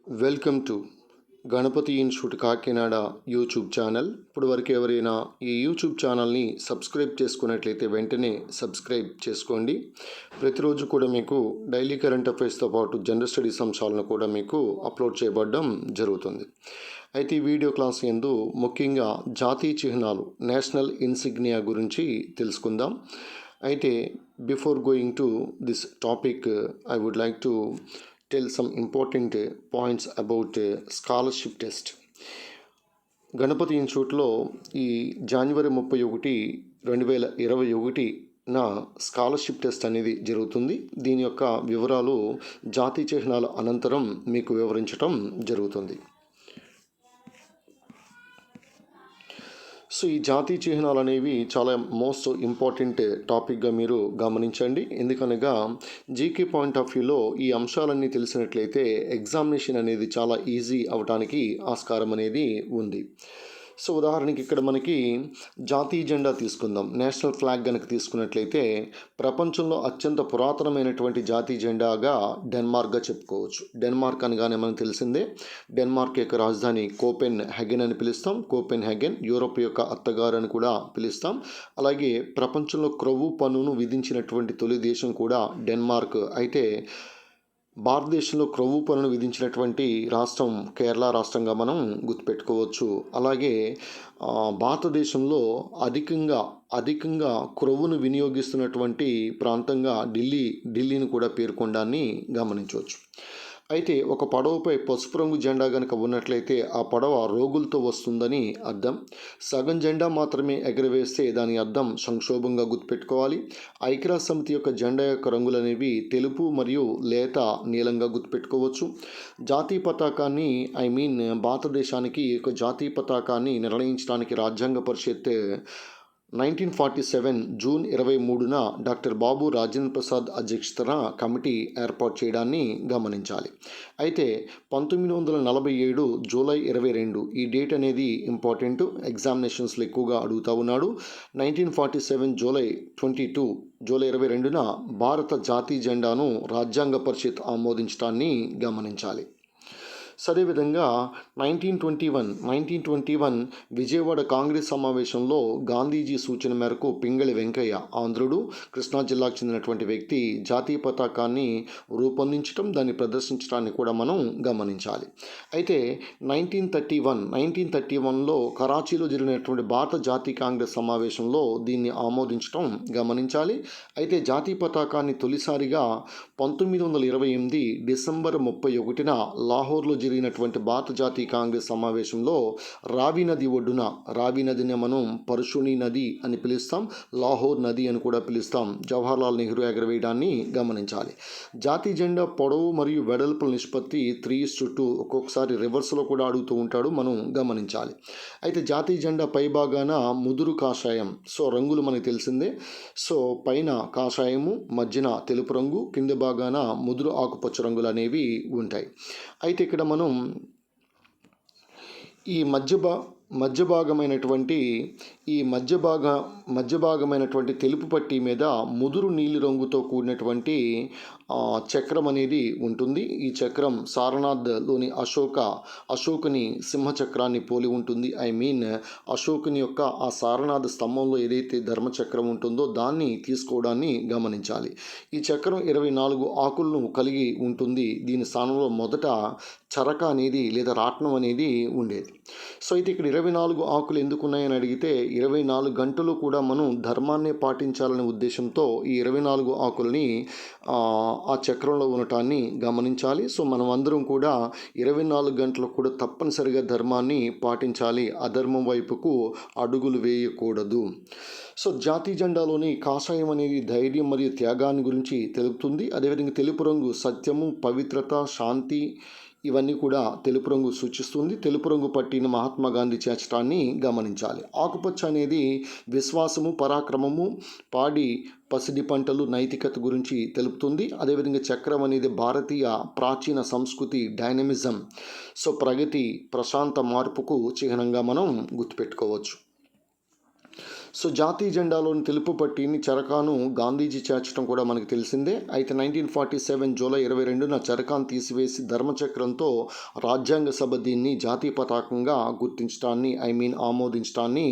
Welcome to Ganapathi institute Kakinada YouTube channel. ఇప్పుడు వరకు ఎవరైనా ఈ యూట్యూబ్ ఛానల్ని సబ్స్క్రైబ్ చేసుకున్నట్లయితే వెంటనే సబ్స్క్రైబ్ చేసుకోండి. ప్రతిరోజు కూడా మీకు డైలీ కరెంట్ అఫైర్స్తో పాటు జనరల్ స్టడీస్ అంశాలను కూడా మీకు అప్లోడ్ చేయబడడం జరుగుతుంది. అయితే ఈ వీడియో క్లాస్ యందు ముఖ్యంగా జాతీయ చిహ్నాలు నేషనల్ ఇన్సిగ్నియా గురించి తెలుసుకుందాం. అయితే before going to this topic I would like to tell some important points about scholarship test. Ganapathi ఇన్స్టిట్యూట్లో ఈ జనవరి 31, 2021 నా స్కాలర్షిప్ టెస్ట్ అనేది జరుగుతుంది. దీని యొక్క వివరాలు జాతీయ చిహ్నాల అనంతరం మీకు వివరించడం జరుగుతుంది. సో ఈ జాతీయ చిహ్నాలు అనేవి చాలా మోస్ట్ ఇంపార్టెంట్ టాపిక్గా మీరు గమనించండి. ఎందుకనగా జీకే పాయింట్ ఆఫ్ వ్యూలో ఈ అంశాలన్నీ తెలిసినట్లయితే ఎగ్జామినేషన్ అనేది చాలా ఈజీ అవడానికి ఆస్కారం అనేది ఉంది. సో ఉదాహరణకి ఇక్కడ మనకి జాతీయ జెండా తీసుకుందాం. నేషనల్ ఫ్లాగ్ కనుక తీసుకున్నట్లయితే ప్రపంచంలో అత్యంత పురాతనమైనటువంటి జాతీయ జెండాగా డెన్మార్క్గా చెప్పుకోవచ్చు. డెన్మార్క్ అనగానే మనకు తెలిసిందే, డెన్మార్క్ యొక్క రాజధాని కోపెన్ హెగెన్ అని పిలుస్తాం. కోపెన్ హెగెన్ యూరోప్ యొక్క అత్తగారు అని కూడా పిలుస్తాం. అలాగే ప్రపంచంలో క్రొవ్వు పన్నును విధించినటువంటి తొలి దేశం కూడా డెన్మార్క్. అయితే భారతదేశంలో క్రొవ్వు పన్నును విధించినటువంటి రాష్ట్రం కేరళ రాష్ట్రంగా మనం గుర్తుపెట్టుకోవచ్చు. అలాగే భారతదేశంలో అధికంగా క్రొవ్వును వినియోగిస్తున్నటువంటి ప్రాంతంగా ఢిల్లీని కూడా పేర్కొనడాన్ని గమనించవచ్చు. అయితే ఒక పడవపై పసుపు రంగు జెండా కనుక ఉన్నట్లయితే ఆ పడవ రోగులతో వస్తుందని అర్థం. సగం జెండా మాత్రమే ఎగరవేస్తే దాని అర్థం సంక్షోభంగా గుర్తుపెట్టుకోవాలి. ఐక్యరాజ్య సమితి యొక్క జెండా యొక్క రంగులు అనేవి తెలుపు మరియు లేత నీలంగా గుర్తుపెట్టుకోవచ్చు. జాతీయ పతాకాన్ని భారతదేశానికి ఒక జాతీయ పతాకాన్ని నిర్ణయించడానికి రాజ్యాంగ పరిషత్ 1947 జూన్ 23న డాక్టర్ బాబు రాజేంద్ర ప్రసాద్ అధ్యక్షతన కమిటీ ఏర్పాటు చేయడాన్ని గమనించాలి. అయితే 1947 జూలై 22 ఈ డేట్ అనేది ఇంపార్టెంట్, ఎగ్జామినేషన్స్లో ఎక్కువగా అడుగుతూ ఉన్నాడు. 1947 జూలై 22న భారత జాతీయ జెండాను రాజ్యాంగ పరిషత్ ఆమోదించడాన్ని గమనించాలి. అదేవిధంగా 1921 విజయవాడ కాంగ్రెస్ సమావేశంలో గాంధీజీ సూచన మేరకు పింగళి వెంకయ్య, ఆంధ్రుడు, కృష్ణా జిల్లాకు చెందినటువంటి వ్యక్తి, జాతీయ పతాకాన్ని రూపొందించడం, దాన్ని ప్రదర్శించడాన్ని కూడా మనం గమనించాలి. అయితే 1931లో కరాచీలో జరిగినటువంటి భారత జాతీయ కాంగ్రెస్ సమావేశంలో దీన్ని ఆమోదించడం గమనించాలి. అయితే జాతీయ పతాకాన్ని తొలిసారిగా 1928 డిసెంబర్ 31న లాహోర్లో జరిగినటువంటి భారత జాతీయ కాంగ్రెస్ సమావేశంలో రావి నది ఒడ్డున, రావి నదిని మనం పరుషుని నది అని పిలుస్తాం, లాహోర్ నది అని కూడా పిలుస్తాం, జవహర్లాల్ నెహ్రూ ఎగరవేయడాన్ని గమనించాలి. జాతీయ జెండా పొడవు మరియు వెడల్పుల నిష్పత్తి 3:2, ఒక్కొక్కసారి రివర్స్లో కూడా అడుగుతూ ఉంటాడు, మనం గమనించాలి. అయితే జాతీయ జెండా పై భాగాన ముదురు కాషాయం, సో రంగులు మనకు తెలిసిందే. సో పైన కాషాయము, మధ్యన తెలుపు రంగు, కింద భాగాన ముదురు ఆకుపచ్చ రంగులు అనేవి ఉంటాయి. అయితే ఇక్కడ మనం ఈ మధ్య భాగమైనటువంటి తెలుపు పట్టీ మీద ముదురు నీలి రంగుతో కూడినటువంటి చక్రం అనేది ఉంటుంది. ఈ చక్రం సారనాథ్లోని అశోకుని సింహచక్రాన్ని పోలి ఉంటుంది. అశోకుని యొక్క ఆ సారనాథ్ స్తంభంలో ఏదైతే ధర్మచక్రం ఉంటుందో దాన్ని తీసుకోవడాన్ని గమనించాలి. ఈ చక్రం 24 ఆకులను కలిగి ఉంటుంది. దీని స్థానంలో మొదట చరక అనేది లేదా రాట్నం అనేది ఉండేది. సో అయితే ఇక్కడ 24 ఆకులు ఎందుకు ఉన్నాయని అడిగితే 24 గంటలు కూడా మనం ధర్మాన్ని పాటించాలనే ఉద్దేశంతో ఈ 24 ఆకులని ఆ చక్రంలో ఉండటాన్ని గమనించాలి. సో మనం అందరం కూడా 24 గంటలు కూడా తప్పనిసరిగా ధర్మాన్ని పాటించాలి, అధర్మం వైపుకు అడుగులు వేయకూడదు. సో జాతీయ జెండాలోని కాషాయం అనేది ధైర్యం మరియు త్యాగాన్ని గురించి తెలుపుతుంది. అదేవిధంగా తెలుపు రంగు సత్యము, పవిత్రత, శాంతి ఇవన్నీ కూడా తెలుపు రంగు సూచిస్తుంది. తెలుపు రంగు పట్టిన మహాత్మా గాంధీ చేర్చడాన్ని గమనించాలి. ఆకుపచ్చ అనేది విశ్వాసము, పరాక్రమము, పాడి పసిడి పంటలు, నైతికత గురించి తెలుపుతుంది. అదేవిధంగా చక్రం అనేది భారతీయ ప్రాచీన సంస్కృతి, డైనమిజం, సో ప్రగతి, ప్రశాంత మార్పుకు చిహ్నంగా మనం గుర్తుపెట్టుకోవచ్చు. సో జాతీయ జెండాలోని తెలుపు పట్టీని చరకాను గాంధీజీ చేర్చడం కూడా మనకు తెలిసిందే. అయితే 1947 జూలై 22న చరకాను తీసివేసి ధర్మచక్రంతో రాజ్యాంగ సభ దీన్ని జాతీయ పతాకంగా గుర్తించడాన్ని ఆమోదించడాన్ని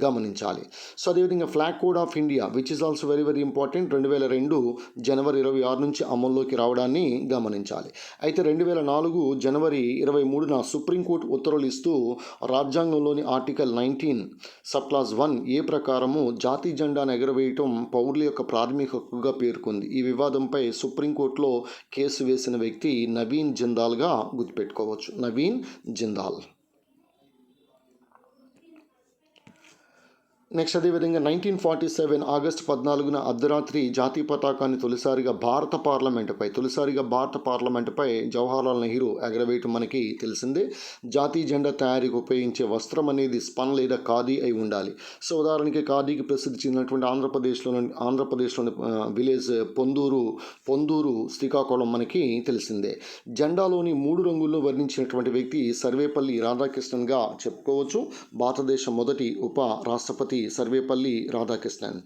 గమనించాలి. సో అదేవిధంగా flag code of India which is also very very important 2002 జనవరి 26 నుంచి అమల్లోకి రావడాన్ని గమనించాలి. అయితే 2004 జనవరి 23న సుప్రీంకోర్టు ఉత్తర్వులు ఇస్తూ రాజ్యాంగంలోని ఆర్టికల్ 19 సబ్ క్లాస్ 1 ఏ ప్రకారము జాతీయ జెండాను ఎగరవేయటం పౌరుల యొక్క ప్రాథమిక హక్కుగా పేర్కొంది. ఈ వివాదంపై సుప్రీంకోర్టులో కేసు వేసిన వ్యక్తి నవీన్ జిందాల్గా గుర్తుపెట్టుకోవచ్చు. నవీన్ జిందాల్. నెక్స్ట్ అదేవిధంగా 1947 ఆగస్టు 14న అర్ధరాత్రి జాతీయ పతాకాన్ని తొలిసారిగా భారత పార్లమెంటుపై జవహర్లాల్ నెహ్రూ ఎగరవేయటం మనకి తెలిసిందే. జాతీయ జెండా తయారీకి ఉపయోగించే వస్త్రం అనేది స్పన్ లేదా ఖాదీ అయి ఉండాలి. సో ఉదాహరణకి ఖాదీకి ప్రసిద్ధి చెందినటువంటి ఆంధ్రప్రదేశ్లోని విలేజ్ పొందూరు శ్రీకాకుళం మనకి తెలిసిందే. జెండాలోని 3 రంగుల్లో వర్ణించినటువంటి వ్యక్తి సర్వేపల్లి రాధాకృష్ణన్గా చెప్పుకోవచ్చు. భారతదేశ మొదటి ఉప రాష్ట్రపతి సర్వేపల్లి రాధాకృష్ణన్.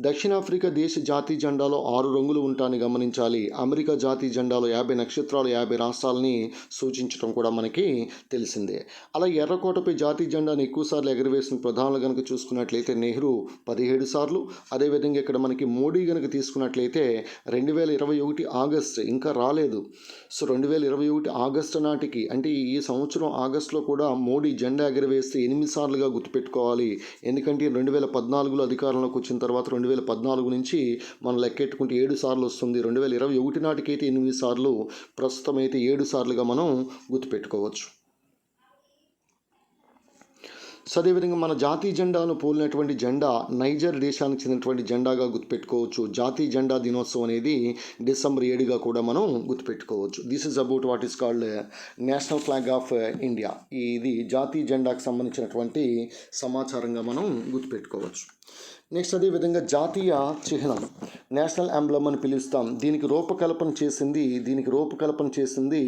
దక్షిణాఫ్రికా దేశ జాతీయ జెండాలో 6 రంగులు ఉంటాయని గమనించాలి. అమెరికా జాతీయ జెండాలో 50 నక్షత్రాలు 50 రాష్ట్రాలని సూచించడం కూడా మనకి తెలిసిందే. అలా ఎర్రకోటపై జాతీయ జెండాను ఎక్కువసార్లు ఎగరవేసిన ప్రధానులు కనుక చూసుకున్నట్లయితే నెహ్రూ 17 సార్లు. అదేవిధంగా ఇక్కడ మనకి మోడీ కనుక తీసుకున్నట్లయితే 2021 ఆగస్టు ఇంకా రాలేదు. సో 2021 ఆగస్టు నాటికి అంటే ఈ సంవత్సరం ఆగస్టులో కూడా మోడీ జెండా ఎగరవేస్తే 8 సార్లుగా గుర్తుపెట్టుకోవాలి. ఎందుకంటే 2014లో అధికారంలోకి వచ్చిన తర్వాత 2014 నుంచి మనం లెక్కెట్టుకుంటే 7 సార్లు వస్తుంది. 2021 నాటికైతే 8 సార్లు, ప్రస్తుతం అయితే 7 సార్లుగా మనం గుర్తుపెట్టుకోవచ్చు. సో అదేవిధంగా మన జాతీయ జెండాను పోలినటువంటి జెండా నైజర్ దేశానికి చెందినటువంటి జెండాగా గుర్తుపెట్టుకోవచ్చు. జాతీయ జెండా దినోత్సవం అనేది డిసెంబర్ 7గా కూడా మనం గుర్తుపెట్టుకోవచ్చు. This is about what is called national flag of India. ఇది జాతీయ జెండాకు సంబంధించినటువంటి సమాచారంగా మనం గుర్తుపెట్టుకోవచ్చు. నెక్స్ట్ అదేవిధంగా జాతీయ చిహ్నం నేషనల్ ఎంబ్లమ్ అని పిలుస్తాం. దీనికి రూపకల్పన చేసింది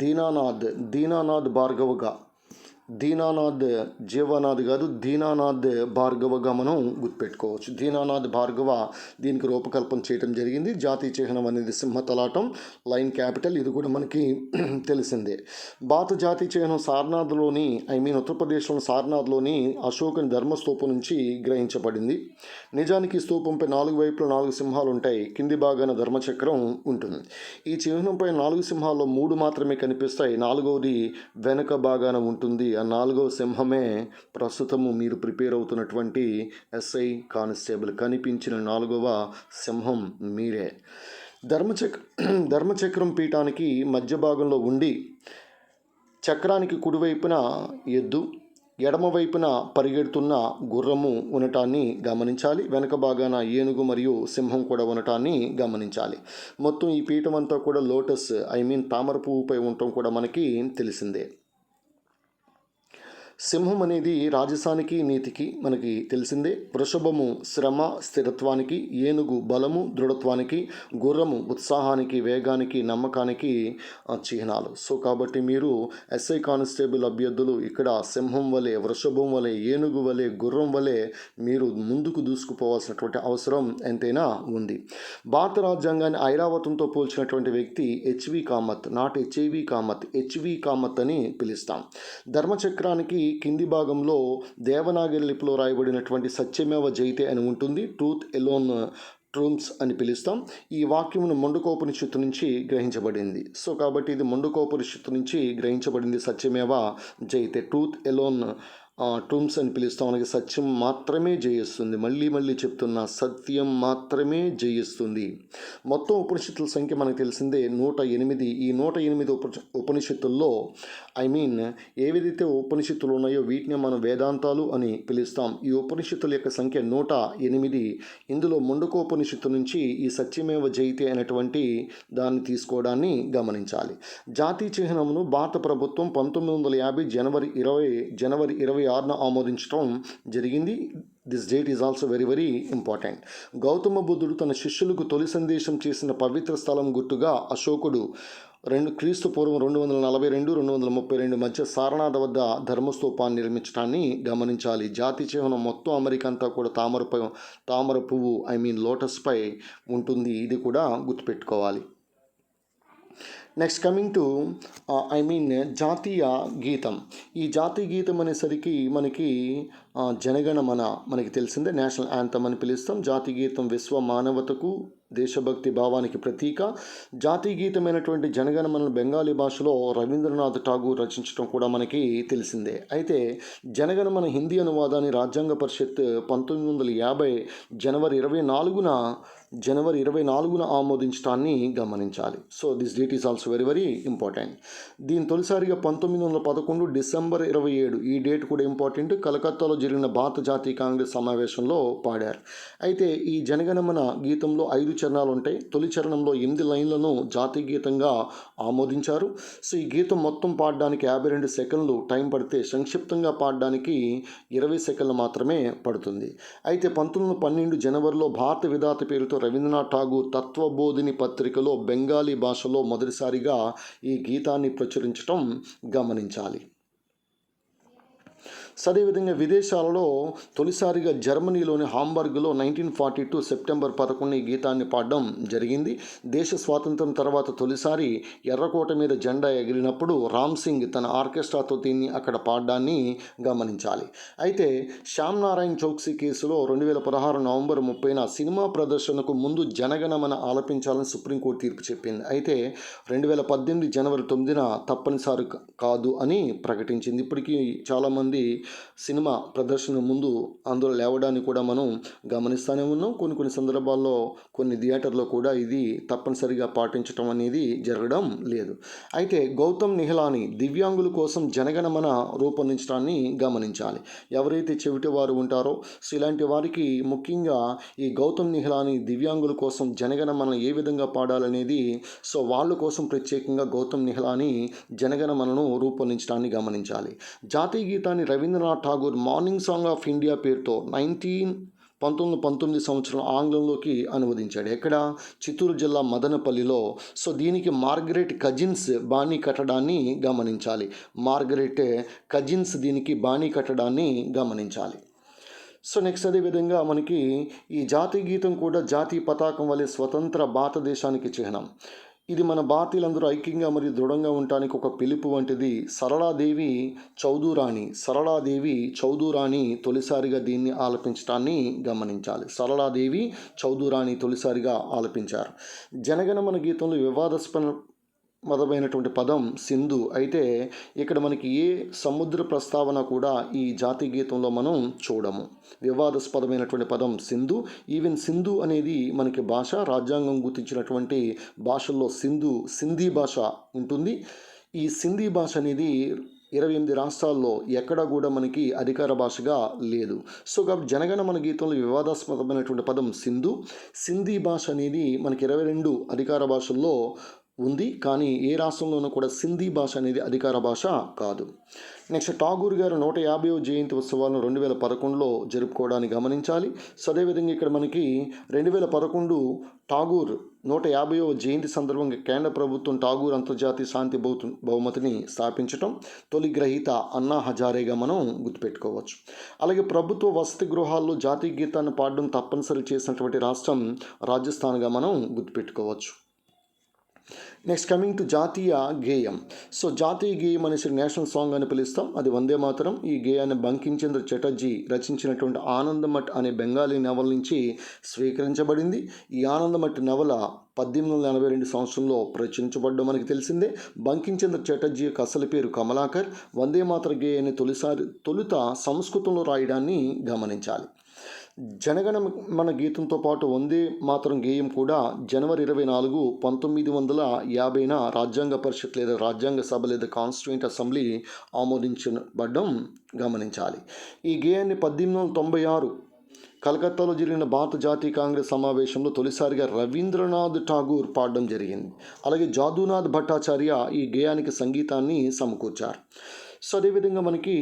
దీనానాథ్ భార్గవగా. దీనానాథ్ జీవనాథ్ కాదు, దీనానాథ్ భార్గవగా మనం గుర్తుపెట్టుకోవచ్చు. దీనానాథ్ భార్గవ దీనికి రూపకల్పన చేయడం జరిగింది. జాతీయ చిహ్నం అనేది సింహతలాటం, లైన్ క్యాపిటల్, ఇది కూడా మనకి తెలిసిందే. భారత జాతీయ చిహ్నం సారనాథ్లోని ఉత్తరప్రదేశ్లోని సారనాథ్లోని అశోకుని ధర్మస్తూపం నుంచి గ్రహించబడింది. నిజానికి స్తూపంపై 4 వైపులా 4 సింహాలు ఉంటాయి. కింది భాగాన ధర్మచక్రం ఉంటుంది. ఈ చిహ్నంపై 4 సింహాల్లో 3 మాత్రమే కనిపిస్తాయి. 4వది వెనుక భాగాన ఉంటుంది. ఆ 4వ సింహమే ప్రస్తుతము మీరు ప్రిపేర్ అవుతున్నటువంటి ఎస్ఐ కానిస్టేబుల్. కనిపించిన 4వ సింహం మీరే. ధర్మచక్రం పీఠానికి మధ్య భాగంలో ఉండి చక్రానికి కుడివైపున ఎద్దు, ఎడమవైపున పరిగెడుతున్న గుర్రము ఉండటాన్ని గమనించాలి. వెనక భాగాన ఏనుగు మరియు సింహం కూడా ఉండటాన్ని గమనించాలి. మొత్తం ఈ పీఠం అంతా కూడా లోటస్ తామర పువ్వుపై ఉండటం కూడా మనకి తెలిసిందే. సింహం అనేది రాజసానికి నీతికి మనకి తెలిసిందే. వృషభము శ్రమ స్థిరత్వానికి, ఏనుగు బలము దృఢత్వానికి, గుర్రము ఉత్సాహానికి వేగానికి నమ్మకానికి చిహ్నాలు. సో కాబట్టి మీరు ఎస్ఐ కానిస్టేబుల్ అభ్యర్థులు ఇక్కడ సింహం వలె, వృషభం వలె, ఏనుగు వలె, గుర్రం వలె మీరు ముందుకు దూసుకుపోవాల్సినటువంటి అవసరం ఎంతైనా ఉంది. భారత రాజ్యాంగాన్ని ఐరావతంతో పోల్చినటువంటి వ్యక్తి HV Kamath, not HIV Kamath, HV Kamath అని పిలుస్తాం. ధర్మచక్రానికి కింది భాగంలో దేవనాగరి లిపిలో రాయబడినటువంటి సత్యమేవ జయతే అని ఉంటుంది. ట్రూత్ ఎలోన్ ట్రూమ్స్ అని పిలుస్తాం. ఈ వాక్యమును ముండకోపనిషత్తు నుంచి గ్రహించబడింది. సో కాబట్టి ఇది ముండకోపనిషత్తు నుంచి గ్రహించబడింది. సత్యమేవ జయతే, ట్రూత్ ఎలోన్ ట్రూమ్స్ అని పిలుస్తాం. మనకి సత్యం మాత్రమే జయిస్తుంది. మళ్ళీ చెప్తున్నా, సత్యం మాత్రమే జయిస్తుంది. మొత్తం ఉపనిషత్తుల సంఖ్య మనకు తెలిసిందే 108. ఈ 108 ఉపనిషత్తుల్లో ఏవైతే ఉపనిషత్తులు ఉన్నాయో వీటిని మనం వేదాంతాలు అని పిలుస్తాం. ఈ ఉపనిషత్తుల యొక్క సంఖ్య 108. ఇందులో ముండకోపనిషత్తు నుంచి ఈ సత్యమేవ జయతే అనేటువంటి దాన్ని తీసుకోవడాన్ని గమనించాలి. జాతీయ చిహ్నమును భారత ప్రభుత్వం 1950 జనవరి 26న ఆమోదించడం జరిగింది. This date is also very very important. Gautama బుద్ధుడు తన శిష్యులకు తొలి సందేశం చేసిన పవిత్ర స్థలం గుర్తుగా అశోకుడు క్రీస్తు పూర్వం 242 232 మధ్య సారనాథ్ వద్ద ధర్మస్తూపాన్ని నిర్మించడాన్ని గమనించాలి. జాతి చిహ్నం మొత్తం అమెరికా అంతా కూడా తామర పువ్వు లోటస్ పై ఉంటుంది. ఇది కూడా గుర్తుపెట్టుకోవాలి. నెక్స్ట్ కమింగ్ టు జాతీయ గీతం. ఈ జాతీయ గీతం అనేసరికి మనకి జనగణమన మనకి తెలిసిందే, నేషనల్ యాంథమ్ అని పిలుస్తాం. జాతీయ గీతం విశ్వ మానవతకు దేశభక్తి భావానికి ప్రతీక. జాతీయ గీతమైనటువంటి జనగణమనను బెంగాలీ భాషలో రవీంద్రనాథ్ ఠాగూర్ రచించడం కూడా మనకి తెలిసిందే. అయితే జనగణమన హిందీ అనువాదాన్ని రాజ్యాంగ పరిషత్ 1950 జనవరి 24న ఆమోదించడాన్ని గమనించాలి. So this date is also very very important. దీని తొలిసారిగా 1911 డిసెంబర్ 27 ఈ డేట్ కూడా ఇంపార్టెంట్, కలకత్తాలో జరిగిన భారత జాతీయ కాంగ్రెస్ సమావేశంలో పాడారు. అయితే ఈ జనగణమన గీతంలో 5 చరణాలు ఉంటాయి. తొలి చరణంలో 8 లైన్లను జాతీయ గీతంగా ఆమోదించారు. సో ఈ గీతం మొత్తం పాడడానికి 52 సెకండ్లు టైం పడితే సంక్షిప్తంగా పాడడానికి 20 సెకండ్లు మాత్రమే పడుతుంది. అయితే 1912 జనవరిలో భారత విధాత పేరుతో రవీంద్రనాథ్ ఠాగూర్ తత్వబోధిని పత్రికలో బెంగాలీ భాషలో మొదటిసారిగా ఈ గీతాన్ని ప్రచురించడం గమనించాలి. అదేవిధంగా విదేశాలలో తొలిసారిగా జర్మనీలోని హాంబర్గ్లో 1942 సెప్టెంబర్ 11 ఈ గీతాన్ని పాడడం జరిగింది. దేశ స్వాతంత్రం తర్వాత తొలిసారి ఎర్రకోట మీద జెండా ఎగిరినప్పుడు రామ్ సింగ్ తన ఆర్కెస్ట్రాతో దీన్ని అక్కడ పాడడాన్ని గమనించాలి. అయితే శ్యామ్ నారాయణ్ చౌక్సీ కేసులో 2016 నవంబర్ 30న సినిమా ప్రదర్శనకు ముందు జనగణమన ఆలపించాలని సుప్రీంకోర్టు తీర్పు చెప్పింది. అయితే 2018 జనవరి 9న తప్పనిసరి కాదు అని ప్రకటించింది. ఇప్పటికీ చాలామంది సినిమా ప్రదర్శన ముందు అందులో లేవడాన్ని కూడా మనం గమనిస్తూనే ఉన్నాం. కొన్ని సందర్భాల్లో కొన్ని థియేటర్లో కూడా ఇది తప్పనిసరిగా పాటించడం అనేది జరగడం లేదు. అయితే గౌతమ్ నిహలాని దివ్యాంగుల కోసం జనగణమన రూపొందించడాన్ని గమనించాలి. ఎవరైతే చెవిటి వారు ఉంటారో సో ఇలాంటి వారికి ముఖ్యంగా ఈ గౌతమ్ నిహలాని దివ్యాంగుల కోసం జనగణమన ఏ విధంగా పాడాలనేది సో వాళ్ళ కోసం ప్రత్యేకంగా గౌతమ్ నిహలాని జనగణమనను రూపొందించడాన్ని గమనించాలి. జాతీయ గీతాన్ని Rabindranath Tagore morning song of India పేరుతో 1919 సంవత్సరం ఆంగ్లంలోకి అనువదించాడు. ఎక్కడ? చిత్తూరు జిల్లా మదనపల్లిలో. సో దీనికి మార్గరెట్ కజిన్స్ బాణీ కట్టడాన్ని గమనించాలి. దీనికి బాణీ కట్టడాన్ని గమనించాలి. సో నెక్స్ట్ అదేవిధంగా మనకి ఈ జాతీయ గీతం కూడా జాతీయ పతాకం వలె స్వతంత్ర భారతదేశానికి చిహ్నం. ఇది మన భారతీయులందరూ ఐక్యంగా మరియు దృఢంగా ఉండటానికి ఒక పిలుపు వంటిది. సరళాదేవి చౌదూరాణి తొలిసారిగా దీన్ని ఆలపించడాన్ని గమనించాలి. సరళాదేవి చౌదూరాణి తొలిసారిగా ఆలపించారు. జనగణమన గీతంలో వివాదాస్పదమైనటువంటి పదం సింధు. అయితే ఇక్కడ మనకి ఏ సముద్ర ప్రస్తావన కూడా ఈ జాతీయ గీతంలో మనం చూడము. వివాదాస్పదమైనటువంటి పదం సింధు. ఈవెన్ సింధు అనేది మనకి భాష, రాజ్యాంగం గుర్తించినటువంటి భాషల్లో సింధీ భాష ఉంటుంది. ఈ సింధీ భాష అనేది 28 రాష్ట్రాల్లో ఎక్కడ కూడా మనకి అధికార భాషగా లేదు. సో కాబట్టి జనగణమన గీతంలో వివాదాస్పదమైనటువంటి పదం సింధీ భాష అనేది మనకి 22 అధికార భాషల్లో ఉంది. కానీ ఏ రాష్ట్రంలోనూ కూడా సింధీ భాష అనేది అధికార భాష కాదు. నెక్స్ట్ ఠాగూర్ గారు 150వ జయంతి ఉత్సవాలను 2011లో జరుపుకోవడానికి గమనించాలి. సో అదేవిధంగా ఇక్కడ మనకి 2011 ఠాగూర్ 150వ జయంతి సందర్భంగా కేంద్ర ప్రభుత్వం ఠాగూర్ అంతర్జాతీయ శాంతి బహుమతిని స్థాపించడం. తొలి గ్రహీత అన్నా హజారేగా మనం గుర్తుపెట్టుకోవచ్చు. అలాగే ప్రభుత్వ వసతి గృహాల్లో జాతీయ గీతాన్ని పాడడం తప్పనిసరి చేసినటువంటి రాష్ట్రం రాజస్థాన్గా మనం గుర్తుపెట్టుకోవచ్చు. నెక్స్ట్ కమింగ్ టు జాతీయ గేయం. సో జాతీయ గేయం అనేసి నేషనల్ సాంగ్ అని పిలుస్తాం. అది వందే మాతరం. ఈ గేయాన్ని బంకించంద్ర చటర్జీ రచించినటువంటి ఆనందమఠ్ అనే బెంగాలీ నవల నుంచి స్వీకరించబడింది. ఈ ఆనందమఠ్ నవల 1882 సంవత్సరంలో ప్రచురించబడ్డం మనకి తెలిసిందే. బంకించంద్ర చటర్జీ యొక్క అసలు పేరు కమలాకర్. వందే మాతర గేయాన్ని తొలుత సంస్కృతంలో రాయడాన్ని గమనించాలి. జనగణమన గీతంతో పాటు వందే మాతరం గేయం కూడా జనవరి 24, 1950న రాజ్యాంగ పరిషత్ లేదా రాజ్యాంగ సభ లేదా కాన్స్టిట్యూంట్ అసెంబ్లీ ఆమోదించబడడం గమనించాలి. ఈ గేయాన్ని 1896 కలకత్తాలో జరిగిన భారత జాతీయ కాంగ్రెస్ సమావేశంలో తొలిసారిగా రవీంద్రనాథ్ ఠాగూర్ పాడడం జరిగింది. అలాగే జాదూనాథ్ భట్టాచార్య ఈ గేయానికి సంగీతాన్ని సమకూర్చారు. సో అదేవిధంగా మనకి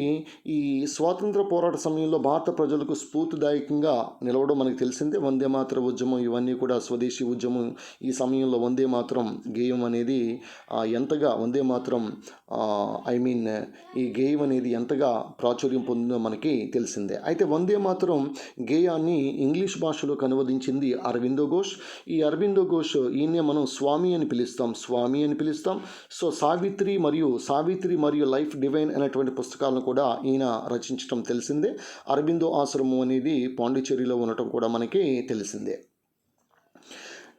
ఈ స్వాతంత్ర పోరాట సమయంలో భారత ప్రజలకు స్ఫూర్తిదాయకంగా నిలవడం మనకు తెలిసిందే. వందే మాతర ఉద్యమం ఇవన్నీ కూడా స్వదేశీ ఉద్యమం. ఈ సమయంలో వందే మాతరం గేయం అనేది ఎంతగా వందే మాతరం ఈ గేయం అనేది ఎంతగా ప్రాచుర్యం పొందిందో మనకి తెలిసిందే. అయితే వందే మాతరం గేయాన్ని ఇంగ్లీష్ భాషలోకి అనువదించింది అరవిందో ఘోష్. ఈ అరవిందో ఘోష్ ఈయనే మనం స్వామి అని పిలుస్తాం. సో సావిత్రి మరియు లైఫ్ డివైన్ అనేటువంటి పుస్తకాలను కూడా ఈయన రచించడం తెలిసిందే. అరబిందో ఆశ్రమం అనేది పాండిచ్చేరిలో ఉండటం కూడా మనకి తెలిసిందే.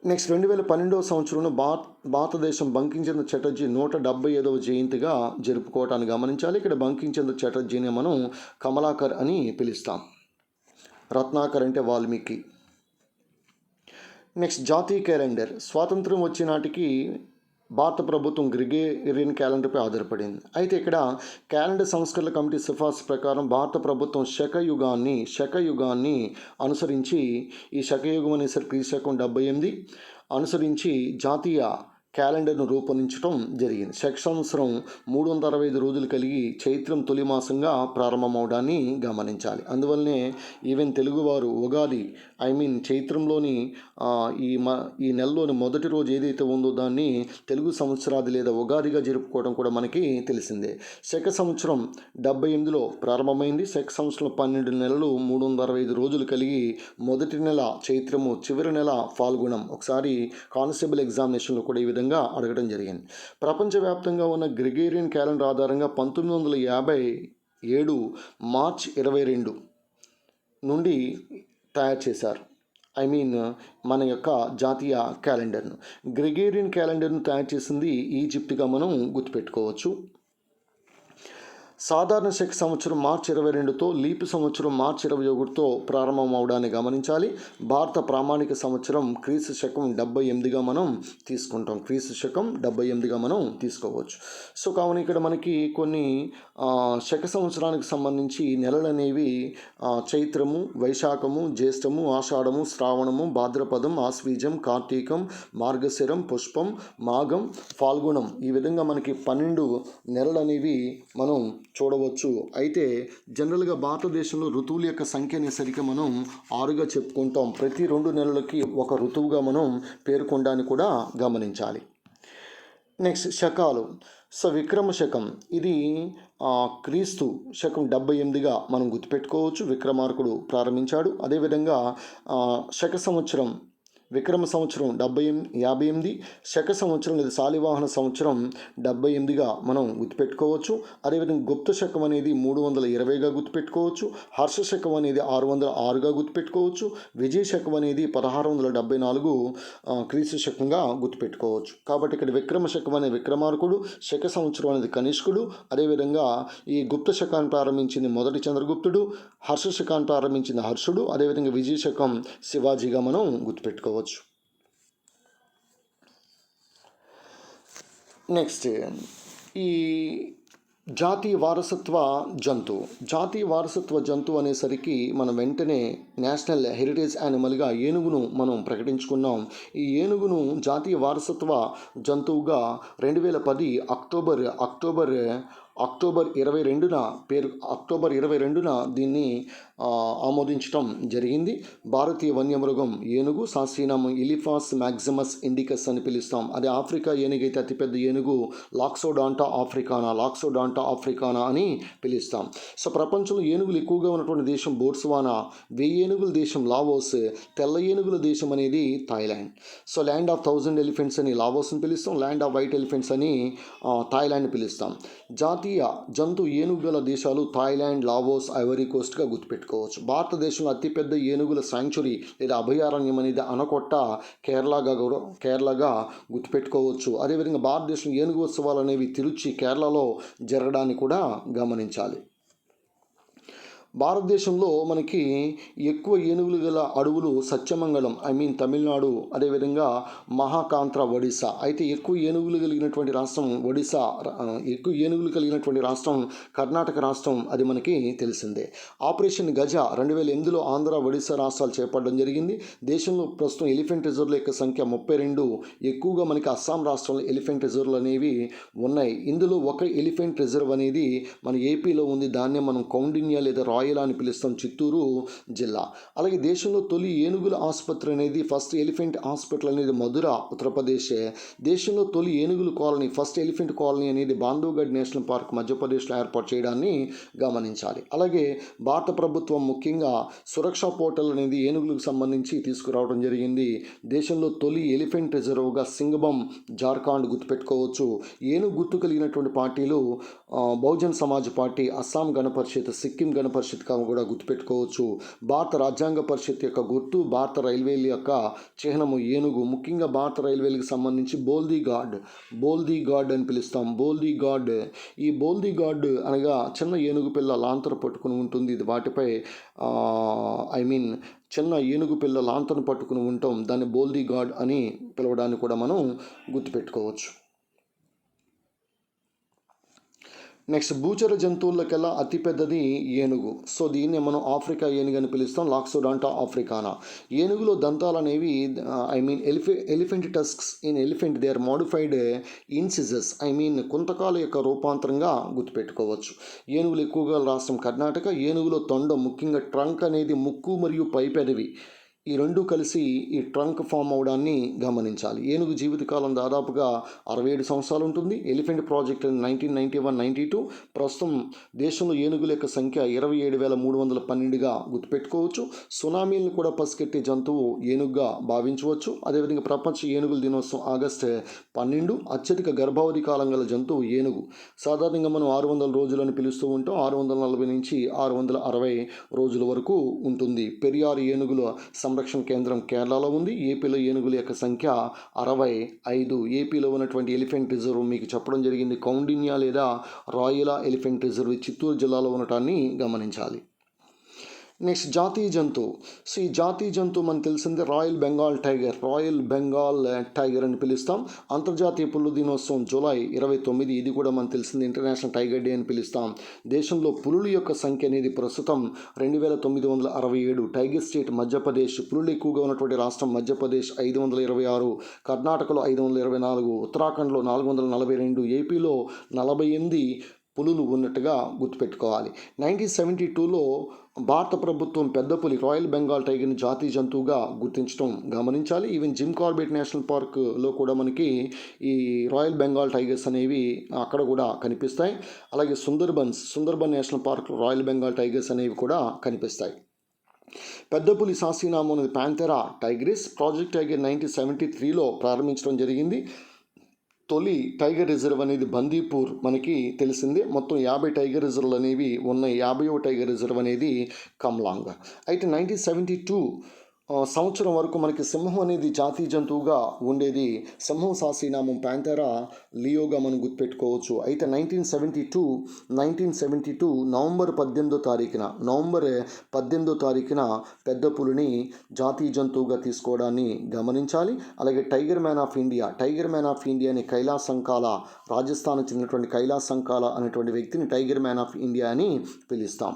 నెక్స్ట్ 2012 సంవత్సరంలో భారతదేశం బంకించంద్ర చటర్జీ 175వ జయంతిగా జరుపుకోవటాన్ని గమనించాలి. ఇక్కడ బంకించంద్ర చటర్జీని మనం కమలాకర్ అని పిలుస్తాం. రత్నాకర్ అంటే వాల్మీకి. నెక్స్ట్ జాతీయ క్యాలెండర్. స్వాతంత్రం వచ్చే నాటికి భారత ప్రభుత్వం గ్రిగేరియన్ క్యాలెండర్పై ఆధారపడింది. అయితే ఇక్కడ క్యాలెండర్ సంస్కరణల కమిటీ సిఫార్సు ప్రకారం భారత ప్రభుత్వం శకయుగాన్ని అనుసరించి ఈ శకయుగం అనేసరికి క్రీస్తు 78 అనుసరించి జాతీయ క్యాలెండర్ను రూపొందించడం జరిగింది. శక సంవత్సరం 365 రోజులు కలిగి చైత్రం తొలి మాసంగా ప్రారంభమవడాన్ని గమనించాలి. అందువల్లనే ఈవెన్ తెలుగువారు ఉగాది చైత్రంలోని ఈ నెలలోని మొదటి రోజు ఏదైతే ఉందో దాన్ని తెలుగు సంవత్సరాది లేదా ఉగాదిగా జరుపుకోవడం కూడా మనకి తెలిసిందే. శక సంవత్సరం 78లో ప్రారంభమైంది. శక సంవత్సరం 12 నెలలు 365 రోజులు కలిగి మొదటి నెల చైత్రము, చివరి నెల ఫాల్గుణం. ఒకసారి కానిస్టేబుల్ ఎగ్జామినేషన్లో కూడా ఈ విధంగా అడగడం జరిగింది. ప్రపంచవ్యాప్తంగా ఉన్న గ్రిగేరియన్ క్యాలెండర్ ఆధారంగా 1957 మార్చ్ 22 నుండి తయారు చేశారు. మన యొక్క జాతీయ క్యాలెండర్ను. గ్రిగేరియన్ క్యాలెండర్ను తయారు చేసింది ఈజిప్ట్గా మనం గుర్తుపెట్టుకోవచ్చు. సాధారణ శక సంవత్సరం మార్చి 22తో, లీప్ సంవత్సరం మార్చి 21తో ప్రారంభం అవడాన్ని గమనించాలి. భారత ప్రామాణిక సంవత్సరం క్రీస్తు శకం 78గా మనం తీసుకుంటాం. తీసుకోవచ్చు. సో కావున ఇక్కడ మనకి కొన్ని శక సంవత్సరానికి సంబంధించి నెలలు అనేవి చైత్రము, వైశాఖము, జ్యేష్ఠము, ఆషాఢము, శ్రావణము, భాద్రపదం, ఆశ్వీజం, కార్తీకం, మార్గశిరం, పుష్పం, మాఘం, ఫాల్గుణం. ఈ విధంగా మనకి 12 నెలలు అనేవి మనం చూడవచ్చు. అయితే జనరల్గా భారతదేశంలో ఋతువుల యొక్క సంఖ్య అనేసరికి మనం 6గా చెప్పుకుంటాం. ప్రతి 2 నెలలకి ఒక ఋతువుగా మనం పేర్కొనడాన్ని కూడా గమనించాలి. నెక్స్ట్ శకాలు. సో విక్రమ శకం ఇది క్రీస్తు శకం 78గా మనం గుర్తుపెట్టుకోవచ్చు. విక్రమార్కుడు ప్రారంభించాడు. అదేవిధంగా శక సంవత్సరం విక్రమ సంవత్సరం 58, శక సంవత్సరం లేదా శాలివాహన సంవత్సరం 78గా మనం గుర్తుపెట్టుకోవచ్చు. అదేవిధంగా గుప్త శకం అనేది 320గా గుర్తుపెట్టుకోవచ్చు. హర్ష శకం అనేది 606గా గుర్తుపెట్టుకోవచ్చు. విజయ శకం అనేది 1674 క్రీస్తు శకంగా గుర్తుపెట్టుకోవచ్చు. కాబట్టి ఇక్కడ విక్రమ శకం అనే విక్రమార్కుడు, శక సంవత్సరం అనేది కనిష్కుడు. అదేవిధంగా ఈ గుప్త శకాన్ని ప్రారంభించింది మొదటి చంద్రగుప్తుడు, హర్ష శకాన్ని ప్రారంభించింది హర్షుడు, అదేవిధంగా విజయ శకం శివాజీగా మనం గుర్తుపెట్టుకోవచ్చు. నెక్స్ట్ ఈ జాతీయ వారసత్వ జంతువు అనేసరికి మనం వెంటనే నేషనల్ హెరిటేజ్ యానిమల్గా ఏనుగును మనం ప్రకటించుకున్నాం. ఈ ఏనుగును జాతీయ వారసత్వ జంతువుగా 2010 అక్టోబర్ 22న దీన్ని ఆమోదించడం జరిగింది. భారతీయ వన్యమృగం ఏనుగు. శాస్త్రీయనామం ఇలిఫాస్ మ్యాక్సిమస్ ఇండికస్ అని పిలుస్తాం. అదే ఆఫ్రికా ఏనుగైతే అతిపెద్ద ఏనుగు లాక్సోడాంటా ఆఫ్రికానా అని పిలుస్తాం. సో ప్రపంచంలో ఏనుగులు ఎక్కువగా ఉన్నటువంటి దేశం బోట్స్వానా, 1000 ఏనుగుల దేశం లావోస్, తెల్ల ఏనుగుల దేశం అనేది Thailand. So land of 1000 elephants అని లావోస్ని పిలుస్తాం, ల్యాండ్ ఆఫ్ వైట్ ఎలిఫెంట్స్ అని థాయిలాండ్ని పిలుస్తాం. జాతీయ జంతు ఏనుగుల దేశాలు థాయిలాండ్, లావోస్, ఐవరీ కోస్ట్గా గుర్తుపెట్టుకోవచ్చు. భారతదేశంలో అతిపెద్ద ఏనుగుల శాంక్చురీ లేదా అభయారణ్యం అనేది అనకొట్ట కేరళగా గుర్తుపెట్టుకోవచ్చు. అదేవిధంగా భారతదేశంలో ఏనుగు ఉత్సవాలు అనేవి తిరుచి కేరళలో జరగడాన్ని కూడా గమనించాలి. భారతదేశంలో మనకి ఎక్కువ ఏనుగులు గల అడవులు సత్యమంగళం తమిళనాడు, అదేవిధంగా మహాకాంత్ర ఒడిశా. అయితే ఎక్కువ ఏనుగులు కలిగినటువంటి రాష్ట్రం ఒడిశా, ఎక్కువ ఏనుగులు కలిగినటువంటి రాష్ట్రం కర్ణాటక రాష్ట్రం, అది మనకి తెలిసిందే. ఆపరేషన్ గజ 2008లో ఆంధ్ర, ఒడిశా రాష్ట్రాలు చేపట్టడం జరిగింది. దేశంలో ప్రస్తుతం ఎలిఫెంట్ రిజర్వ్ల యొక్క సంఖ్య 32. ఎక్కువగా మనకి అస్సాం రాష్ట్రంలో ఎలిఫెంట్ రిజర్వ్లు అనేవి ఉన్నాయి. ఇందులో ఒక ఎలిఫెంట్ రిజర్వ్ అనేది మన ఏపీలో ఉంది. దాన్నే మనం కౌండిన్య లేదా రాయల అని పిలుస్తాం, చిత్తూరు జిల్లా. అలాగే దేశంలో తొలి ఏనుగుల ఆసుపత్రి అనేది, ఫస్ట్ ఎలిఫెంట్ హాస్పిటల్ అనేది మధుర, ఉత్తరప్రదేశ్. దేశంలో తొలి ఏనుగుల కాలనీ, ఫస్ట్ ఎలిఫెంట్ కాలనీ అనేది బాంధవ్గఢ్ నేషనల్ పార్క్, మధ్యప్రదేశ్లో ఏర్పాటు చేయడాన్ని గమనించాలి. అలాగే భారత ప్రభుత్వం ముఖ్యంగా సురక్షా పోర్టల్ అనేది ఏనుగులకు సంబంధించి తీసుకురావడం జరిగింది. దేశంలో తొలి ఎలిఫెంట్ రిజర్వ్గా సింగబం, జార్ఖండ్ గుర్తుపెట్టుకోవచ్చు. ఏనుగు గుర్తు కలిగినటువంటి పార్టీలు బహుజన్ సమాజ్ పార్టీ, అస్సాం గణ పరిషత్, సిక్కిం గణ పరిషత్ కూడా గుర్తుపెట్టుకోవచ్చు. భారత రాజ్యాంగ పరిషత్ యొక్క గుర్తు, భారత రైల్వేల యొక్క చిహ్నము ఏనుగు. ముఖ్యంగా భారత రైల్వేలకు సంబంధించి బోల్దీ గార్డ్ అని పిలుస్తాం. బోల్దీ గార్డ్, ఈ బోల్దీ గార్డ్ అనగా చిన్న ఏనుగు పిల్ల లాంతరు పట్టుకుని ఉంటుంది. ఇది వాటిపై చిన్న ఏనుగు పిల్ల లాంతను పట్టుకుని ఉంటాం. దాన్ని బోల్దీ గార్డ్ అని పిలవడాన్ని కూడా మనం గుర్తుపెట్టుకోవచ్చు. నెక్స్ట్, భూచర జంతువులకెల్లా అతిపెద్దది ఏనుగు. సో దీన్ని మనం ఆఫ్రికా ఏనుగు అని పిలుస్తాం, లాక్సోడాంటా ఆఫ్రికానా. ఏనుగులో దంతాలు అనేవి elephant tusks in elephant they are modified incisors, కుంతకాల యొక్క రూపాంతరంగా గుర్తుపెట్టుకోవచ్చు. ఏనుగులు ఎక్కువగా రాష్ట్రం కర్ణాటక. ఏనుగులో తొండం, ముఖ్యంగా ట్రంక్ అనేది ముక్కు మరియు పై పెదవి, ఈ రెండు కలిసి ఈ ట్రంక్ ఫామ్ అవడాన్ని గమనించాలి. ఏనుగు జీవితకాలం దాదాపుగా 67 సంవత్సరాలు ఉంటుంది. Elephant project 1991-92. ప్రస్తుతం దేశంలో ఏనుగుల యొక్క సంఖ్య 27,312గా గుర్తుపెట్టుకోవచ్చు. సునామీలను కూడా పసిగట్టే జంతువు ఏనుగుగా భావించవచ్చు. అదేవిధంగా ప్రపంచ ఏనుగుల దినోత్సవం ఆగస్టు 12. అత్యధిక గర్భావధి కాలం గల జంతువు ఏనుగు. సాధారణంగా మనం 600 రోజులని పిలుస్తూ ఉంటాం. 640 నుంచి 660 రోజుల వరకు ఉంటుంది. పెరియార్ ఏనుగుల సంరక్షణ కేంద్రం కేరళలో ఉంది. ఏపీలో ఏనుగుల యొక్క సంఖ్య 65. ఏపీలో ఉన్నటువంటి ఎలిఫెంట్ రిజర్వ్ మీకు చెప్పడం జరిగింది, కౌండిన్య లేదా రాయల ఎలిఫెంట్ రిజర్వ్, చిత్తూరు జిల్లాలో ఉండటాన్ని గమనించాలి. నెక్స్ట్, జాతీయ జంతువు. సో ఈ జాతీయ జంతువు మనకు తెలిసిందే రాయల్ బెంగాల్ టైగర్ అని పిలుస్తాం. అంతర్జాతీయ పులుల దినోత్సవం జూలై 29. ఇది కూడా మనకు తెలిసింది, ఇంటర్నేషనల్ టైగర్ డే అని పిలుస్తాం. దేశంలో పులుల యొక్క సంఖ్య అనేది ప్రస్తుతం 2967. టైగర్ స్టేట్ మధ్యప్రదేశ్, పులులు ఎక్కువగా ఉన్నటువంటి రాష్ట్రం మధ్యప్రదేశ్ 526, కర్ణాటకలో 524, ఉత్తరాఖండ్లో 442, ఏపీలో 48 పులులు ఉన్నట్టుగా గుర్తుపెట్టుకోవాలి. 1972లో భారత ప్రభుత్వం పెద్ద పులి రాయల్ బెంగాల్ టైగర్ని జాతీయ జంతువుగా గుర్తించడం గమనించాలి. ఈవెన్ జిమ్ కార్బెట్ నేషనల్ పార్క్లో కూడా మనకి ఈ రాయల్ బెంగాల్ టైగర్స్ అనేవి అక్కడ కూడా కనిపిస్తాయి. అలాగే సుందర్బన్ నేషనల్ పార్క్లో రాయల్ బెంగాల్ టైగర్స్ అనేవి కూడా కనిపిస్తాయి. పెద్ద పులి శాస్త్రీనామం అనేది ప్యాంథెరా టైగ్రిస్. ప్రాజెక్ట్ టైగర్ 1973లో ప్రారంభించడం జరిగింది. తొలి టైగర్ రిజర్వ్ అనేది బందీపూర్ మనకి తెలిసిందే. మొత్తం 50 టైగర్ రిజర్వ్లు అనేవి ఉన్నాయి. 50వ టైగర్ రిజర్వ్ అనేది కమ్లాంగ్. అయితే 1972 సంవత్సరం వరకు మనకి సింహం అనేది జాతీయ జంతువుగా ఉండేది. సింహం శాస్త్రీనామం ప్యాంథెరా లియోగా మనం గుర్తుపెట్టుకోవచ్చు. అయితే 1972 నవంబర్ 18వ తారీఖున పెద్ద పులిని జాతీయ జంతువుగా తీసుకోవడాన్ని గమనించాలి. అలాగే టైగర్ మ్యాన్ ఆఫ్ ఇండియాని కైలాస్ సంకాల, రాజస్థాన్ చెందినటువంటి కైలాస్ సంకాల అనేటువంటి వ్యక్తిని టైగర్ మ్యాన్ ఆఫ్ ఇండియా అని పిలుస్తాం.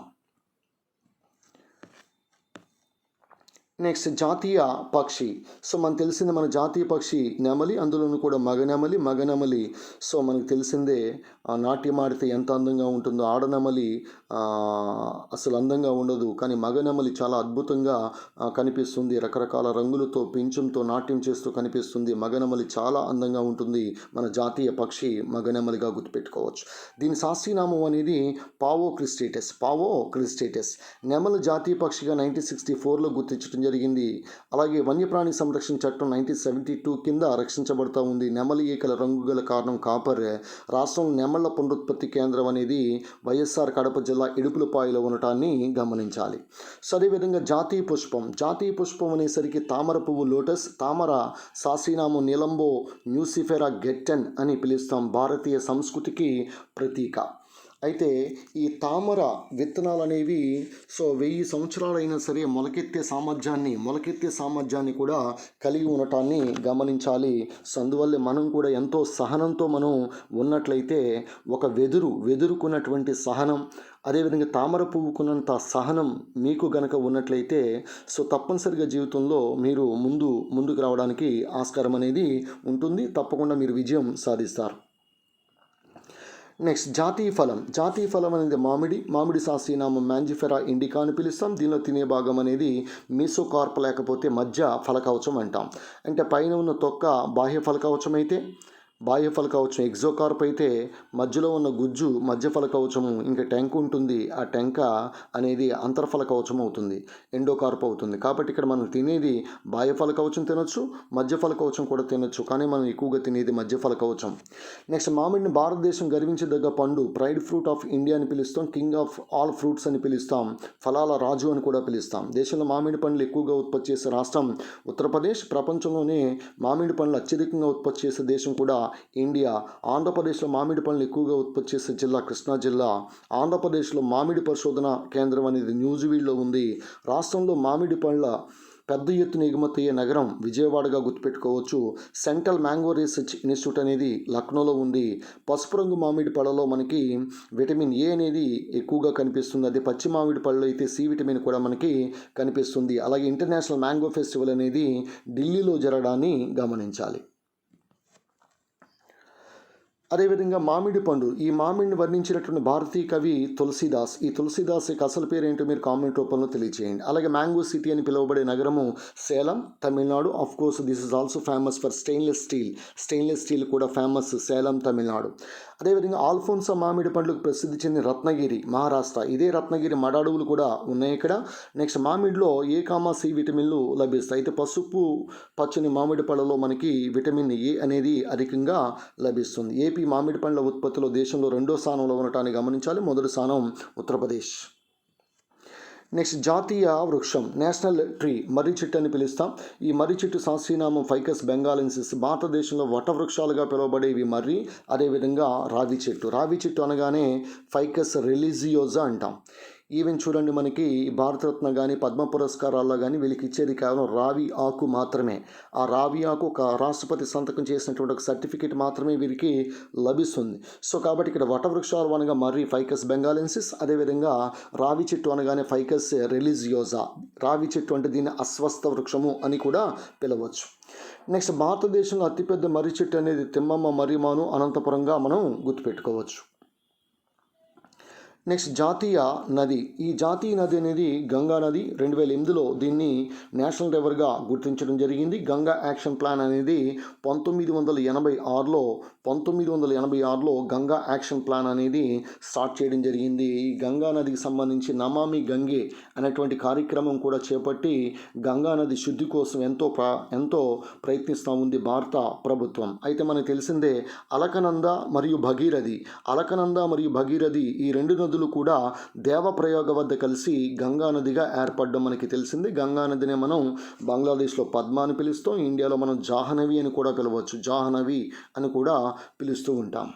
నెక్స్ట్, జాతీయ పక్షి. సో మనకు తెలిసిందే, మన జాతీయ పక్షి నెమలి, అందులోనూ కూడా మగనెమలి. సో మనకు తెలిసిందే, నాట్యం ఆడితే ఎంత అందంగా ఉంటుందో. ఆడనెమలి అసలు అందంగా ఉండదు, కానీ మగనెమలి చాలా అద్భుతంగా కనిపిస్తుంది. రకరకాల రంగులతో, పింఛంతో నాట్యం చేస్తూ కనిపిస్తుంది. మగనెమలి చాలా అందంగా ఉంటుంది. మన జాతీయ పక్షి మగనెమలిగా గుర్తుపెట్టుకోవచ్చు. దీని శాస్త్రీనామం అనేది పావో క్రిస్టేటస్. నెమలి జాతీయ పక్షిగా 1964లో గుర్తించడం జరిగింది. అలాగే వన్యప్రాణి సంరక్షణ చట్టం 1972 కింద రక్షించబడతా ఉంది. నెమలి ఈకల రంగు గల కారణం కాపర్. రాష్ట్రంలో నెమళ్ల పునరుత్పత్తి కేంద్రం అనేది వైఎస్ఆర్ కడప జిల్లా ఇడుపులపాయలో ఉండటాన్ని గమనించాలి. సో అదేవిధంగా జాతీయ పుష్పం అనేసరికి తామర పువ్వు లోటస్. తామర శాస్త్రీనామం నీలంబో న్యూసిఫెరా గెట్టెన్ అని పిలుస్తాం. భారతీయ సంస్కృతికి ప్రతీక. అయితే ఈ తామర విత్తనాలు అనేవి 1000 సంవత్సరాలైనా సరే మొలకెత్తే సామర్థ్యాన్ని కూడా కలిగి ఉండటాన్ని గమనించాలి. సో అందువల్ల మనం కూడా ఎంతో సహనంతో మనం ఉన్నట్లయితే ఒక వెదురుకున్నటువంటి సహనం, అదేవిధంగా తామర పువ్వుకున్నంత సహనం మీకు గనక ఉన్నట్లయితే సో తప్పనిసరిగా జీవితంలో మీరు ముందుకు రావడానికి ఆస్కారం అనేది ఉంటుంది. తప్పకుండా మీరు విజయం సాధిస్తారు. నెక్స్ట్ జాతీయ ఫలం అనేది మామిడి శాస్త్రీయనామం మ్యాంజిఫెరా ఇండికా అని పిలుస్తాం. దీనిలో తినే భాగం అనేది మీసోకార్ప్ లేకపోతే మధ్య ఫలకవచం అంటాం. అంటే పైన ఉన్న తొక్క బాహ్య ఫలకవచం అయితే, బాహ్య ఫలకవచం ఎగ్జోకార్ప్ అయితే, మధ్యలో ఉన్న గుజ్జు మధ్య ఫలకవచము, ఇంకా టెంక ఉంటుంది, ఆ టెంక అనేది అంతర్ఫలకవచం అవుతుంది, ఎండోకార్ప్ అవుతుంది. కాబట్టి ఇక్కడ మనం తినేది బాహ్య ఫలకవచం తినొచ్చు, మధ్య ఫలకవచం కూడా తినొచ్చు, కానీ మనం ఎక్కువగా తినేది మధ్య ఫలకవచం. నెక్స్ట్ మామిడిని భారతదేశం గర్వించదగ్గ పండు, ప్రైడ్ ఫ్రూట్ ఆఫ్ ఇండియా అని పిలుస్తాం, కింగ్ ఆఫ్ ఆల్ ఫ్రూట్స్ అని పిలుస్తాం, ఫలాల రాజు అని కూడా పిలుస్తాం. దేశంలో మామిడి పండ్లు ఎక్కువగా ఉత్పత్తి చేసే రాష్ట్రం ఉత్తరప్రదేశ్. ప్రపంచంలోనే మామిడి పండ్లు అత్యధికంగా ఉత్పత్తి చేసే దేశం కూడా ఇండియా. ఆంధ్రప్రదేశ్లో మామిడి పండ్లు ఎక్కువగా ఉత్పత్తి చేసే జిల్లా కృష్ణా జిల్లా. ఆంధ్రప్రదేశ్లో మామిడి పరిశోధన కేంద్రం అనేది న్యూజివీడ్లో ఉంది. రాష్ట్రంలో మామిడి పండ్ల పెద్ద ఎత్తున ఎగుమతి అయ్యే నగరం విజయవాడగా గుర్తుపెట్టుకోవచ్చు. సెంట్రల్ మ్యాంగో రీసెర్చ్ ఇన్స్టిట్యూట్ అనేది లక్నోలో ఉంది. పసుపు రంగు మామిడి పళ్ళలో మనకి విటమిన్ ఏ అనేది ఎక్కువగా కనిపిస్తుంది. అదే పచ్చి మామిడి పళ్ళలో అయితే సి విటమిన్ కూడా మనకి కనిపిస్తుంది. అలాగే ఇంటర్నేషనల్ మ్యాంగో ఫెస్టివల్ అనేది ఢిల్లీలో జరగడాన్ని గమనించాలి. అదేవిధంగా మామిడి పండు, ఈ మామిడిని వర్ణించినటువంటి భారతీయ కవి తులసీదాస్. ఈ తులసీదాస్ యొక్క అసలు పేరు ఏంటో మీరు కామెంట్ రూపంలో తెలియజేయండి. అలాగే మ్యాంగో సిటీ అని పిలువబడే నగరము Salem, Tamil Nadu. Of course this is also famous for stainless steel కూడా ఫేమస్ సేలం, తమిళనాడు. అదేవిధంగా ఆల్ఫోన్సా మామిడి పండ్లకు ప్రసిద్ధి చెందిన రత్నగిరి, మహారాష్ట్ర. ఇదే రత్నగిరి మడ అడవులు కూడా ఉన్నాయి ఇక్కడ. నెక్స్ట్ మామిడిలో సి విటమిన్లు లభిస్తాయి. అయితే పసుపు పచ్చని మామిడి పళ్ళలో మనకి విటమిన్ ఏ అనేది అధికంగా లభిస్తుంది. ఏపీ మామిడి పండ్ల ఉత్పత్తిలో దేశంలో 2వ స్థానంలో ఉండటాన్ని గమనించాలి. మొదటి స్థానం ఉత్తరప్రదేశ్. నెక్స్ట్ జాతీయ వృక్షం, నేషనల్ ట్రీ, మర్రి చెట్టు అని పిలుస్తాం. ఈ మర్రి చెట్టు శాస్త్రీయనామం ఫైకస్ బెంగాలెన్సిస్. భారతదేశంలో వటవృక్షాలుగా పిలువబడేవి మర్రి, అదేవిధంగా రావి చెట్టు అనగానే ఫైకస్ రిలీజియోజా అంటాం. ఈవెన్ చూడండి, మనకి భారతరత్న కానీ పద్మ పురస్కారాల్లో కానీ వీళ్ళకి ఇచ్చేది కేవలం రావి ఆకు మాత్రమే. ఆ రావి ఆకు ఒక రాష్ట్రపతి సంతకం చేసినటువంటి ఒక సర్టిఫికేట్ మాత్రమే వీరికి లభిస్తుంది. సో కాబట్టి ఇక్కడ వటవృక్షాలు అనగా మర్రి ఫైకస్ బెంగాలెన్సిస్, అదేవిధంగా రావి చెట్టు అనగానే ఫైకస్ రిలీజియోజా. రావి చెట్టు అంటే దీన్ని అస్వస్థ వృక్షము అని కూడా పిలవచ్చు. నెక్స్ట్ భారతదేశంలో అతిపెద్ద మర్రి చెట్టు అనేది తిమ్మమ్మ మర్రిమాను, అనంతపురంగా మనం గుర్తుపెట్టుకోవచ్చు. నెక్స్ట్ జాతీయ నది. ఈ జాతీయ నది అనేది గంగా నది. 2008లో దీన్ని నేషనల్ రివర్గా గుర్తించడం జరిగింది. గంగా యాక్షన్ ప్లాన్ అనేది 1986లో గంగా యాక్షన్ ప్లాన్ అనేది స్టార్ట్ చేయడం జరిగింది. ఈ గంగా నదికి సంబంధించి నమామి గంగే అనేటువంటి కార్యక్రమం కూడా చేపట్టి గంగా నది శుద్ధి కోసం ఎంతో ప్రయత్నిస్తూ ఉంది భారత ప్రభుత్వం. అయితే మనకు తెలిసిందే అలకనంద మరియు భగీరథి ఈ రెండు నదులు కూడా దేవప్రయాగ వద్ద కలిసి గంగా నదిగా ఏర్పడడం మనకి తెలిసింది. గంగా నదినే మనం బంగ్లాదేశ్లో పద్మ అని పిలుస్తాం. ఇండియాలో మనం జాహ్నవి అని కూడా పిలవచ్చు, జాహ్నవి అని కూడా పిలుస్తూ ఉంటాం.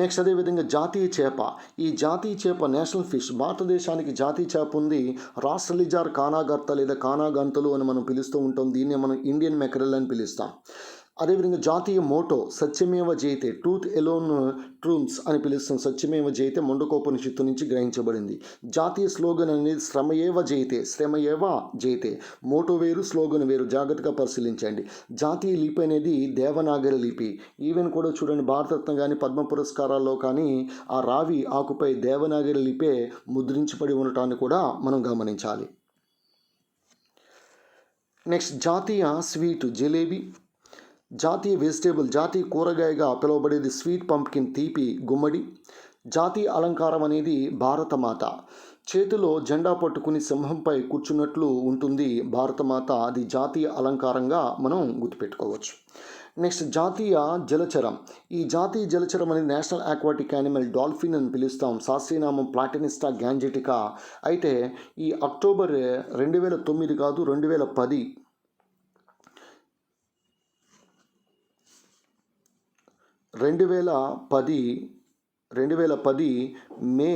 నెక్స్ట్ అదేవిధంగా జాతీయ చేప. ఈ జాతీయ చేప నేషనల్ ఫిష్. భారతదేశానికి జాతీయ చేప ఉంది, రాస్టలిజార్ కానాగర్త లేదా కానాగంతలు అని మనం పిలుస్తూ ఉంటాం. దీన్నే మనం ఇండియన్ మెకరెల్ అని పిలుస్తాం. అదేవిధంగా జాతీయ మోటో సత్యమేవ జయతే, ట్రూత్ ఎలోన్ ట్రూమ్స్ అని పిలుస్తాం. సత్యమేవ జయతే మొండకోపనిషత్తు నుంచి గ్రహించబడింది. జాతీయ స్లోగన్ అనేది శ్రమయేవ జయతే. మోటో వేరు, స్లోగన్ వేరు, జాగ్రత్తగా పరిశీలించండి. జాతీయ లిపి అనేది దేవనాగరి లిపి. ఈవెన్ కూడా చూడండి, భారతరత్న కానీ పద్మ పురస్కారాల్లో కానీ ఆ రావి ఆకుపై దేవనాగరి లిపే ముద్రించబడి ఉండటాన్ని కూడా మనం గమనించాలి. నెక్స్ట్ జాతీయ స్వీటు జిలేబీ. జాతీయ వెజిటేబుల్, జాతీయ కూరగాయగా పిలువబడేది స్వీట్ పంప్కిన్, తీపి గుమ్మడి. జాతీయ అలంకారం అనేది భారతమాత. చేతిలో జెండా పట్టుకుని సింహంపై కూర్చున్నట్లు ఉంటుంది భారతమాత. అది జాతీయ అలంకారంగా మనం గుర్తుపెట్టుకోవచ్చు. నెక్స్ట్ జాతీయ జలచరం. ఈ జాతీయ జలచరం అనేది నేషనల్ ఆక్వాటిక్ యానిమల్, డాల్ఫిన్ అని పిలుస్తాం. శాస్త్రీయనామం ప్లాటినిస్టా గ్యాంజెటికా. అయితే ఈ అక్టోబర్ 2009 కాదు 2010 2010 2010 మే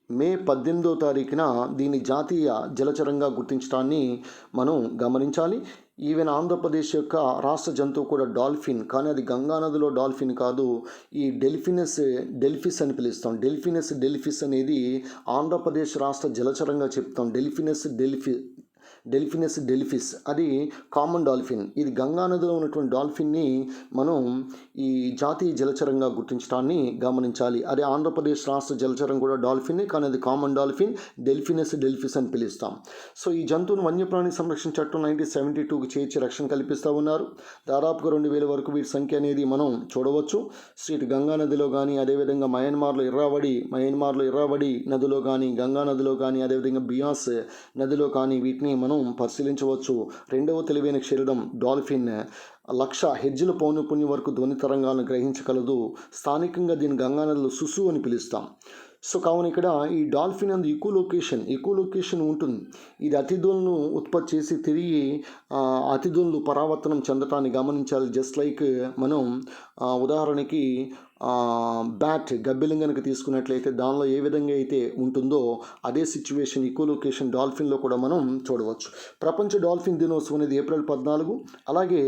మే 18వ తారీఖున దీన్ని జాతీయ జలచరంగా గుర్తించడాన్ని మనం గమనించాలి. ఈవెన్ ఆంధ్రప్రదేశ్ యొక్క రాష్ట్ర జంతువు కూడా డాల్ఫిన్, కానీ అది గంగా నదిలో డాల్ఫిన్ కాదు, ఈ డెల్ఫిస్ అని పిలుస్తాం. డెల్ఫిస్ అనేది ఆంధ్రప్రదేశ్ రాష్ట్ర జలచరంగా చెప్తాం. డెల్ఫిస్ అది కామన్ డాల్ఫిన్. ఇది గంగా నదిలో ఉన్నటువంటి డాల్ఫిన్ని మనం ఈ జాతీయ జలచరంగా గుర్తించడాన్ని గమనించాలి. అది ఆంధ్రప్రదేశ్ రాష్ట్ర జలచరం కూడా డాల్ఫిన్, కానీ అది కామన్ డాల్ఫిన్, డెల్ఫిస్ అని పిలుస్తాం. సో ఈ జంతువును వన్యప్రాణి సంరక్షణ చట్టం 1972కి చేర్చి రక్షణ కల్పిస్తూ ఉన్నారు. దాదాపుగా 2000 వరకు వీటి సంఖ్య అనేది మనం చూడవచ్చు. స్ట్రీట్ గంగా నదిలో కానీ, అదేవిధంగా మయన్మార్లో ఇర్రావడి నదిలో కానీ, గంగా నదిలో కానీ, అదేవిధంగా బియాస్ నదిలో కానీ వీటిని మనం పరిశీలించవచ్చు. రెండవ తెలివైన శరీరం డాల్ఫిన్ 1,00,000 హెర్ట్జ్ల పౌనఃపున్యం వరకు ధ్వని తరంగాలను గ్రహించగలదు. స్థానికంగా దీన్ని గంగా నదిలో సుసు అని పిలుస్తాం. సో కావున ఇక్కడ ఈ డాల్ఫిన్ అందు ఈకోలొకేషన్ ఉంటుంది. ఇది అతిథులను ఉత్పత్తి చేసి తిరిగి అతిథులు పరావర్తనం చెందటాన్ని గమనించాలి. జస్ట్ లైక్ మనం ఉదాహరణకి బ్యాట్ గబ్బిలం కనుక తీసుకున్నట్లయితే దానిలో ఏ విధంగా అయితే ఉంటుందో అదే సిచ్యువేషన్ ఈకోలొకేషన్ డాల్ఫిన్లో కూడా మనం చూడవచ్చు. ప్రపంచ డాల్ఫిన్ దినోత్సవం అనేది ఏప్రిల్ 14. అలాగే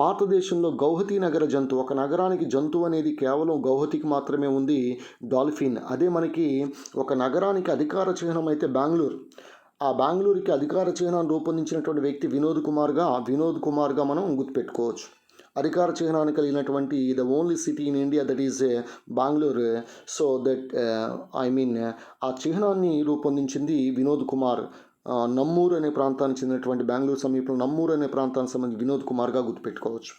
భారతదేశంలో గౌహతి నగర జంతువు, ఒక నగరానికి జంతువు అనేది కేవలం గౌహతికి మాత్రమే ఉంది డాల్ఫిన్. అదే మనకి ఒక నగరానికి అధికార చిహ్నం అయితే బెంగళూరు. ఆ బెంగళూరుకి అధికార చిహ్నాన్ని రూపొందించినటువంటి వ్యక్తి వినోద్ కుమార్గా మనం గుర్తుపెట్టుకోవచ్చు. అధికార చిహ్నాన్ని కలిగినటువంటి the only city in India that is Bengaluru. So that ఆ చిహ్నాన్ని రూపొందించింది వినోద్ కుమార్. నమ్మూరు అనే ప్రాంతానికి చెందినటువంటి బెంగళూరు సమీపంలో నమ్మూరు అనే ప్రాంతానికి సంబంధించి వినోద్ కుమార్గా గుర్తుపెట్టుకోవచ్చు.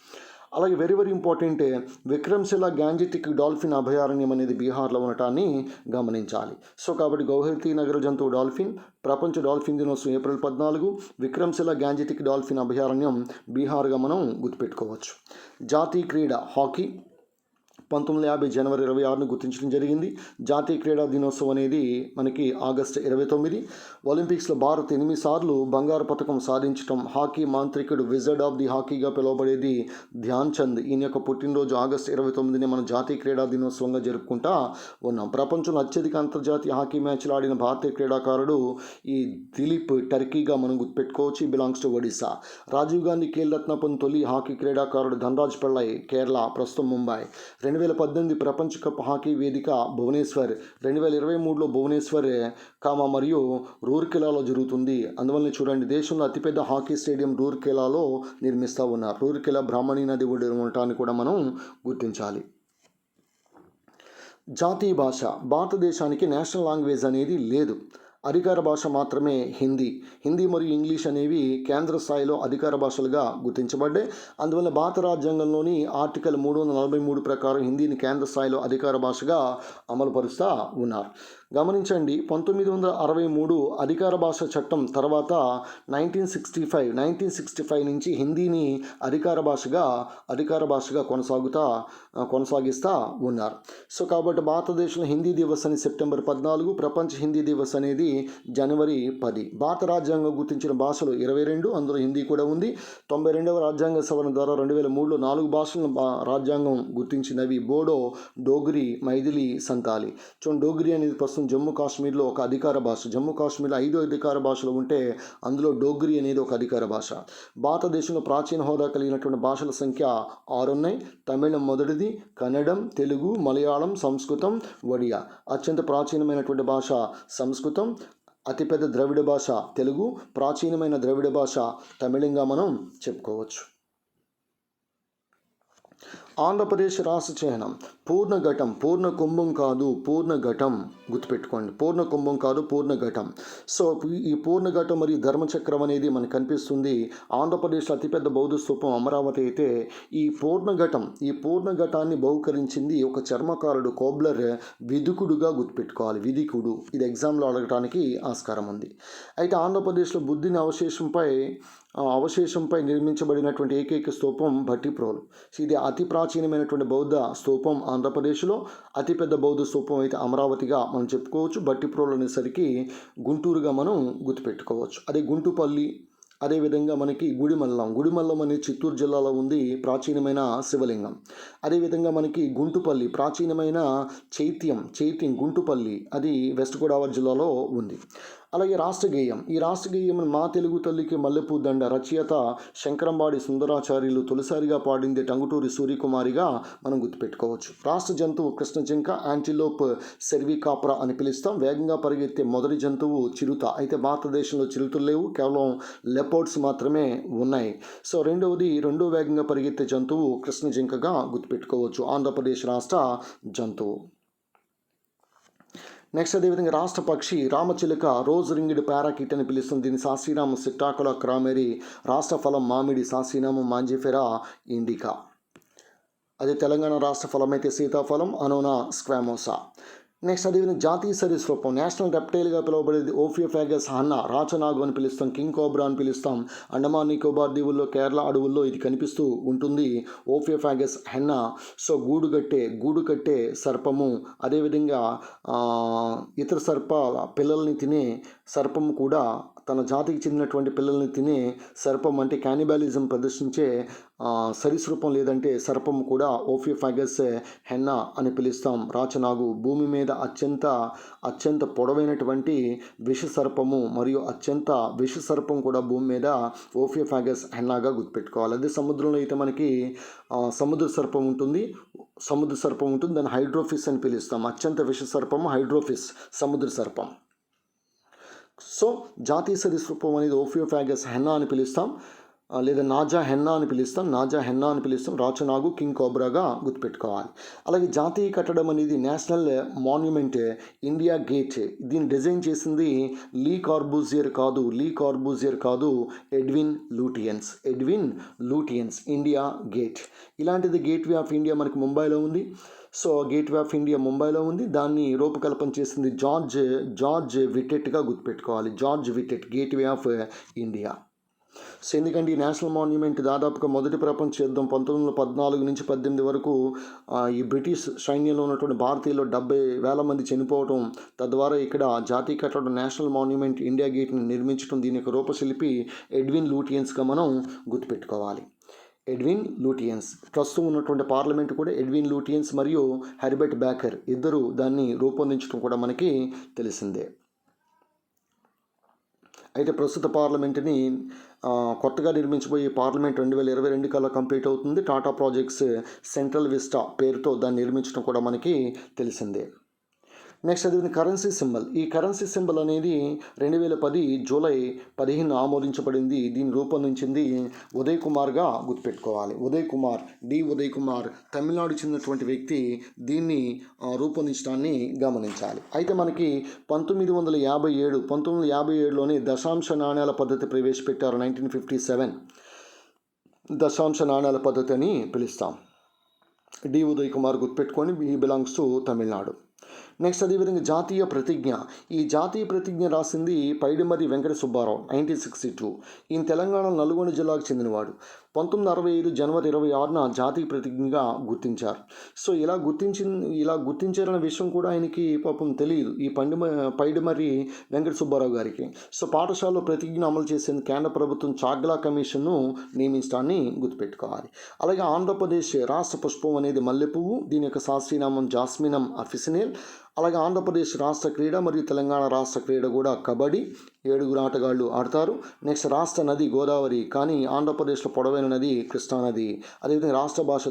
అలాగే వెరీ ఇంపార్టెంట్, విక్రమ్శిలా గ్యాంజెటిక్ డాల్ఫిన్ అభయారణ్యం అనేది బీహార్లో ఉండటాన్ని గమనించాలి. సో కాబట్టి గౌహతి నగర జంతువు డాల్ఫిన్, ప్రపంచ డాల్ఫిన్ దినోత్సవం ఏప్రిల్ 14, విక్రమ్శిలా గ్యాంజెటిక్ డాల్ఫిన్ అభయారణ్యం బీహార్గా మనం గుర్తుపెట్టుకోవచ్చు. జాతీయ క్రీడ హాకీ 1950 జనవరి 26ను గుర్తించడం జరిగింది. జాతీయ క్రీడా దినోత్సవం అనేది మనకి ఆగస్టు 29. ఒలింపిక్స్లో భారత్ 8 సార్లు బంగారు పథకం సాధించడం. హాకీ మాంత్రికుడు, విజర్డ్ ఆఫ్ ది హాకీగా పిలువబడేది ధ్యాన్ చంద్. ఈయన యొక్క పుట్టినరోజు ఆగస్టు 29ని మనం జాతీయ క్రీడా దినోత్సవంగా జరుపుకుంటా ఉన్నాం. ప్రపంచంలో అత్యధిక అంతర్జాతీయ హాకీ మ్యాచ్లు ఆడిన భారతీయ క్రీడాకారుడు ఈ దిలీప్ టర్కీగా మనం గుర్తుపెట్టుకోవచ్చు. Belongs to Odisha. రాజీవ్ గాంధీ ఖేల్ రత్న పొందిన తొలి హాకీ క్రీడాకారుడు ధనరాజ్ పిళ్ళై, కేరళ, ప్రస్తుతం ముంబై. 2018 ప్రపంచ కప్ హాకీ వేదిక భువనేశ్వర్. 2023లో భువనేశ్వర్ మరియు రూర్కెలాలో జరుగుతుంది. అందువల్ల చూడండి, దేశంలో అతిపెద్ద హాకీ స్టేడియం రూర్కెలాలో నిర్మిస్తూ ఉన్నారు. రూర్కెలా బ్రాహ్మణి నది ఒడ్డున ఉండటాన్ని కూడా మనం గుర్తించాలి. జాతీయ భాష, భారతదేశానికి నేషనల్ లాంగ్వేజ్ అనేది లేదు. అధికార భాష మాత్రమే హిందీ మరియు ఇంగ్లీష్ అనేవి కేంద్ర స్థాయిలో అధికార భాషలుగా గుర్తించబడ్డాయి. అందువల్ల భారత రాజ్యాంగంలోని ఆర్టికల్ 343 ప్రకారం హిందీని కేంద్ర స్థాయిలో అధికార భాషగా అమలుపరుస్తూ ఉన్నారు. గమనించండి, 1963 అధికార భాష చట్టం తర్వాత 1965 నుంచి హిందీని అధికార భాషగా కొనసాగిస్తూ ఉన్నారు. సో కాబట్టి భారతదేశంలో హిందీ దివస్ అని సెప్టెంబర్ 14, ప్రపంచ హిందీ దివస్ అనేది జనవరి 10. భారత రాజ్యాంగం గుర్తించిన భాషలు 22, అందులో హిందీ కూడా ఉంది. 92వ రాజ్యాంగ సవరణ ద్వారా 2003లో 4 భాషలను రాజ్యాంగం గుర్తించినవి బోడో, డోగ్రీ, మైథిలి, సంతాలి. డోగ్రీ అనేది ప్రస్తుతం జమ్మూ కాశ్మీర్లో ఒక అధికార భాష. జమ్మూ కాశ్మీర్లో 5 అధికార భాషలు ఉంటే అందులో డోగ్రీ అనేది ఒక అధికార భాష. భారతదేశంలో ప్రాచీన హోదా కలిగినటువంటి భాషల సంఖ్య 6 ఉన్నాయి. తమిళం మొదటిది, కన్నడం, తెలుగు, మలయాళం, సంస్కృతం, ఒడియా. అత్యంత ప్రాచీనమైనటువంటి భాష సంస్కృతం, అతిపెద్ద ద్రవిడ భాష తెలుగు, ప్రాచీనమైన ద్రవిడ భాష తమిళంగా మనం చెప్పుకోవచ్చు. ఆంధ్రప్రదేశ్ రాష్ట్ర చిహ్నం పూర్ణఘటం, పూర్ణ కుంభం కాదు పూర్ణఘటం. గుర్తుపెట్టుకోండి, పూర్ణ కుంభం కాదు పూర్ణఘటం. సో ఈ పూర్ణఘటం మరియు ధర్మచక్రం అనేది మనకు కనిపిస్తుంది. ఆంధ్రప్రదేశ్లో అతిపెద్ద బౌద్ధ స్తూపం అమరావతి అయితే ఈ పూర్ణఘటాన్ని బహుకరించింది ఒక చర్మకారుడు కోబ్లర్ విదికుడుగా గుర్తుపెట్టుకోవాలి. విదికుడు, ఇది ఎగ్జామ్లో అడగటానికి ఆస్కారం ఉంది. అయితే ఆంధ్రప్రదేశ్లో బుద్ధుని అవశేషంపై నిర్మించబడినటువంటి ఏకైక స్తూపం భట్టిప్రోలు. ఇది అతి ప్రాచీనమైనటువంటి బౌద్ధ స్తూపం ఆంధ్రప్రదేశ్లో. అతిపెద్ద బౌద్ధ స్తూపం అయితే అమరావతిగా మనం చెప్పుకోవచ్చు. భట్టిప్రోలు అనేసరికి గుంటూరుగా మనం గుర్తుపెట్టుకోవచ్చు. అదే గుంటుపల్లి, అదేవిధంగా మనకి గుడిమల్లం అనేది చిత్తూరు జిల్లాలో ఉంది, ప్రాచీనమైన శివలింగం. అదేవిధంగా మనకి గుంటుపల్లి, ప్రాచీనమైన చైత్యం గుంటుపల్లి, అది వెస్ట్ గోదావరి జిల్లాలో ఉంది. అలాగే రాష్ట్రగేయం, ఈ రాష్ట్రగేయం మా తెలుగు తల్లికి మల్లెపూ దండ రచయిత శంకరంబాడి సుందరాచార్యులు తొలిసారిగా పాడింది టంగుటూరి సూర్యకుమారిగా మనం గుర్తుపెట్టుకోవచ్చు. రాష్ట్ర జంతువు కృష్ణ జింక, యాంటిలోప్ సెర్వికాప్రా అని పిలుస్తాం. వేగంగా పరిగెత్తే మొదటి జంతువు చిరుత. అయితే భారతదేశంలో చిరుతలు లేవు, కేవలం లెపర్డ్స్ మాత్రమే ఉన్నాయి. సో రెండో వేగంగా పరిగెత్తే జంతువు కృష్ణ జింకగా గుర్తుపెట్టుకోవచ్చు, ఆంధ్రప్రదేశ్ రాష్ట్ర జంతువు. నెక్స్ట్ అదేవిధంగా రాష్ట్ర పక్షి రామచిలుక, రోజ్ రింగ్డ్ ప్యారాకిట్ అని పిలుస్తుంది. దీని శాస్త్రీనామం సిటాకులా క్రామెరీ. రాష్ట్ర ఫలం మామిడి, శాస్త్రీనామం మాంజిఫెరా ఇండికా. అదే తెలంగాణ రాష్ట్ర ఫలం అయితే సీతాఫలం, అనోనా స్క్వామోసా. నెక్స్ట్ అదేవిధంగా జాతీయ సరీసృపం, నేషనల్ రెప్టైల్గా పిలువబడేది ఓఫియోఫాగస్ హన్నా, రాచనాగు అని పిలుస్తాం, కింగ్ కోబ్రా అని పిలుస్తాం. అండమాన్ నికోబార్ దీవుల్లో, కేరళ అడవుల్లో ఇది కనిపిస్తూ ఉంటుంది, ఓఫియోఫాగస్ హెన్నా. సో గూడు కట్టే సర్పము, అదేవిధంగా ఇతర పిల్లల్ని తినే సర్పము కూడా తన జాతికి చెందినటువంటి పిల్లల్ని తినే సర్పం, అంటే క్యానిబాలిజం ప్రదర్శించే సరీసృపం లేదంటే సర్పం కూడా ఓఫియోఫాగస్ హెన్నా అని పిలుస్తాం. రాచనాగు భూమి మీద అత్యంత పొడవైనటువంటి విషసర్పము, మరియు అత్యంత విషసర్పం కూడా భూమి మీద ఓఫియోఫాగస్ హెన్నాగా గుర్తుపెట్టుకోవాలి. అదే సముద్రంలో అయితే మనకి సముద్ర సర్పం ఉంటుంది, దాన్ని హైడ్రోఫిస్ అని పిలుస్తాం. అత్యంత విషసర్పము హైడ్రోఫిస్, సముద్ర సర్పం. సో జాతీయ సరీసృపం అనేది ఓఫియోఫాగస్ హెన్నా అని పిలుస్తాం, లేదా నాజా హెన్నా అని పిలుస్తాం. రాచనాగు కింగ్ కోబ్రాగా గుర్తుపెట్టుకోవాలి. అలాగే జాతీయ కట్టడం అనేది నేషనల్ మాన్యుమెంట్ ఇండియా గేట్. దీన్ని డిజైన్ చేసింది లీ కార్బూజియర్ కాదు, ఎడ్విన్ లూటియన్స్. ఇండియా గేట్, ఇలాంటిది గేట్వే ఆఫ్ ఇండియా మనకి ముంబైలో ఉంది. సో గేట్వే ఆఫ్ ఇండియా ముంబైలో ఉంది. దాన్ని రూపకల్పన చేసింది జార్జ్ విటెట్గా గుర్తుపెట్టుకోవాలి. George Wittet, gateway of India. So ఎందుకంటే ఈ నేషనల్ మాన్యుమెంట్ దాదాపుగా మొదటి ప్రపంచ యుద్ధం 1914 నుంచి 18 వరకు ఈ బ్రిటిష్ సైన్యంలో ఉన్నటువంటి భారతీయులు 70,000 మంది చనిపోవటం, తద్వారా ఇక్కడ జాతీయ కట్టడం నేషనల్ మాన్యుమెంట్ ఇండియా గేట్ని నిర్మించడం, దీని యొక్క రూపశిల్పి ఎడ్విన్ లూటియన్స్గా మనం గుర్తుపెట్టుకోవాలి. ప్రస్తుతం ఉన్నటువంటి పార్లమెంట్ కూడా ఎడ్విన్ లూటియన్స్ మరియు హెర్బర్ట్ బ్యాకర్ ఇద్దరు దాన్ని రూపొందించడం కూడా మనకి తెలిసిందే. అయితే ప్రస్తుత పార్లమెంట్ని కొత్తగా నిర్మించబోయే పార్లమెంట్ 2022 కల్లా కంప్లీట్ అవుతుంది. టాటా ప్రాజెక్ట్స్ సెంట్రల్ విస్టా పేరుతో దాన్ని నిర్మించడం కూడా మనకి తెలిసిందే. నెక్స్ట్ అది కరెన్సీ సింబల్. ఈ కరెన్సీ సింబల్ అనేది 2010 జూలై 15 ఆమోదించబడింది. దీన్ని రూపొందించింది ఉదయ్ కుమార్గా గుర్తుపెట్టుకోవాలి. ఉదయ్ కుమార్ తమిళనాడు చెందినటువంటి వ్యక్తి దీన్ని రూపొందించడాన్ని గమనించాలి. అయితే మనకి 1957లోనే దశాంశ నాణ్యాల పద్ధతి ప్రవేశపెట్టారు. 1957 దశాంశ నాణ్యాల పద్ధతి అని పిలుస్తాం. ఉదయ్ కుమార్ గుర్తుపెట్టుకొని, he belongs to Tamil Nadu. Next అదేవిధంగా జాతీయ ప్రతిజ్ఞ. ఈ జాతీయ ప్రతిజ్ఞ రాసింది పైడిమర్రి వెంకట సుబ్బారావు, 1962. ఈయన తెలంగాణ నల్గొండ జిల్లాకు చెందినవాడు. 1965 జనవరి 26న జాతీయ ప్రతిజ్ఞగా గుర్తించారు. సో ఇలా గుర్తించారన్న విషయం కూడా ఆయనకి పాపం తెలియదు, ఈ పైడిమర్రి వెంకట సుబ్బారావు గారికి. సో పాఠశాలలో ప్రతిజ్ఞ అమలు చేసేందుకు కేంద్ర ప్రభుత్వం చాగ్లా కమిషన్ను నియమించడాన్ని గుర్తుపెట్టుకోవాలి. అలాగే ఆంధ్రప్రదేశ్ రాష్ట్ర పుష్పం అనేది మల్లెపువ్వు, దీని యొక్క శాస్త్రీనామం జాస్మినం అఫిసినేల్. అలాగే ఆంధ్రప్రదేశ్ రాష్ట్ర క్రీడ మరియు తెలంగాణ రాష్ట్ర క్రీడ కూడా కబడ్డీ, 7 ఆటగాళ్ళు ఆడతారు. నెక్స్ట్ రాష్ట్ర నది గోదావరి, కానీ ఆంధ్రప్రదేశ్లో పొడవైన నది కృష్ణానది. అదేవిధంగా రాష్ట్ర భాష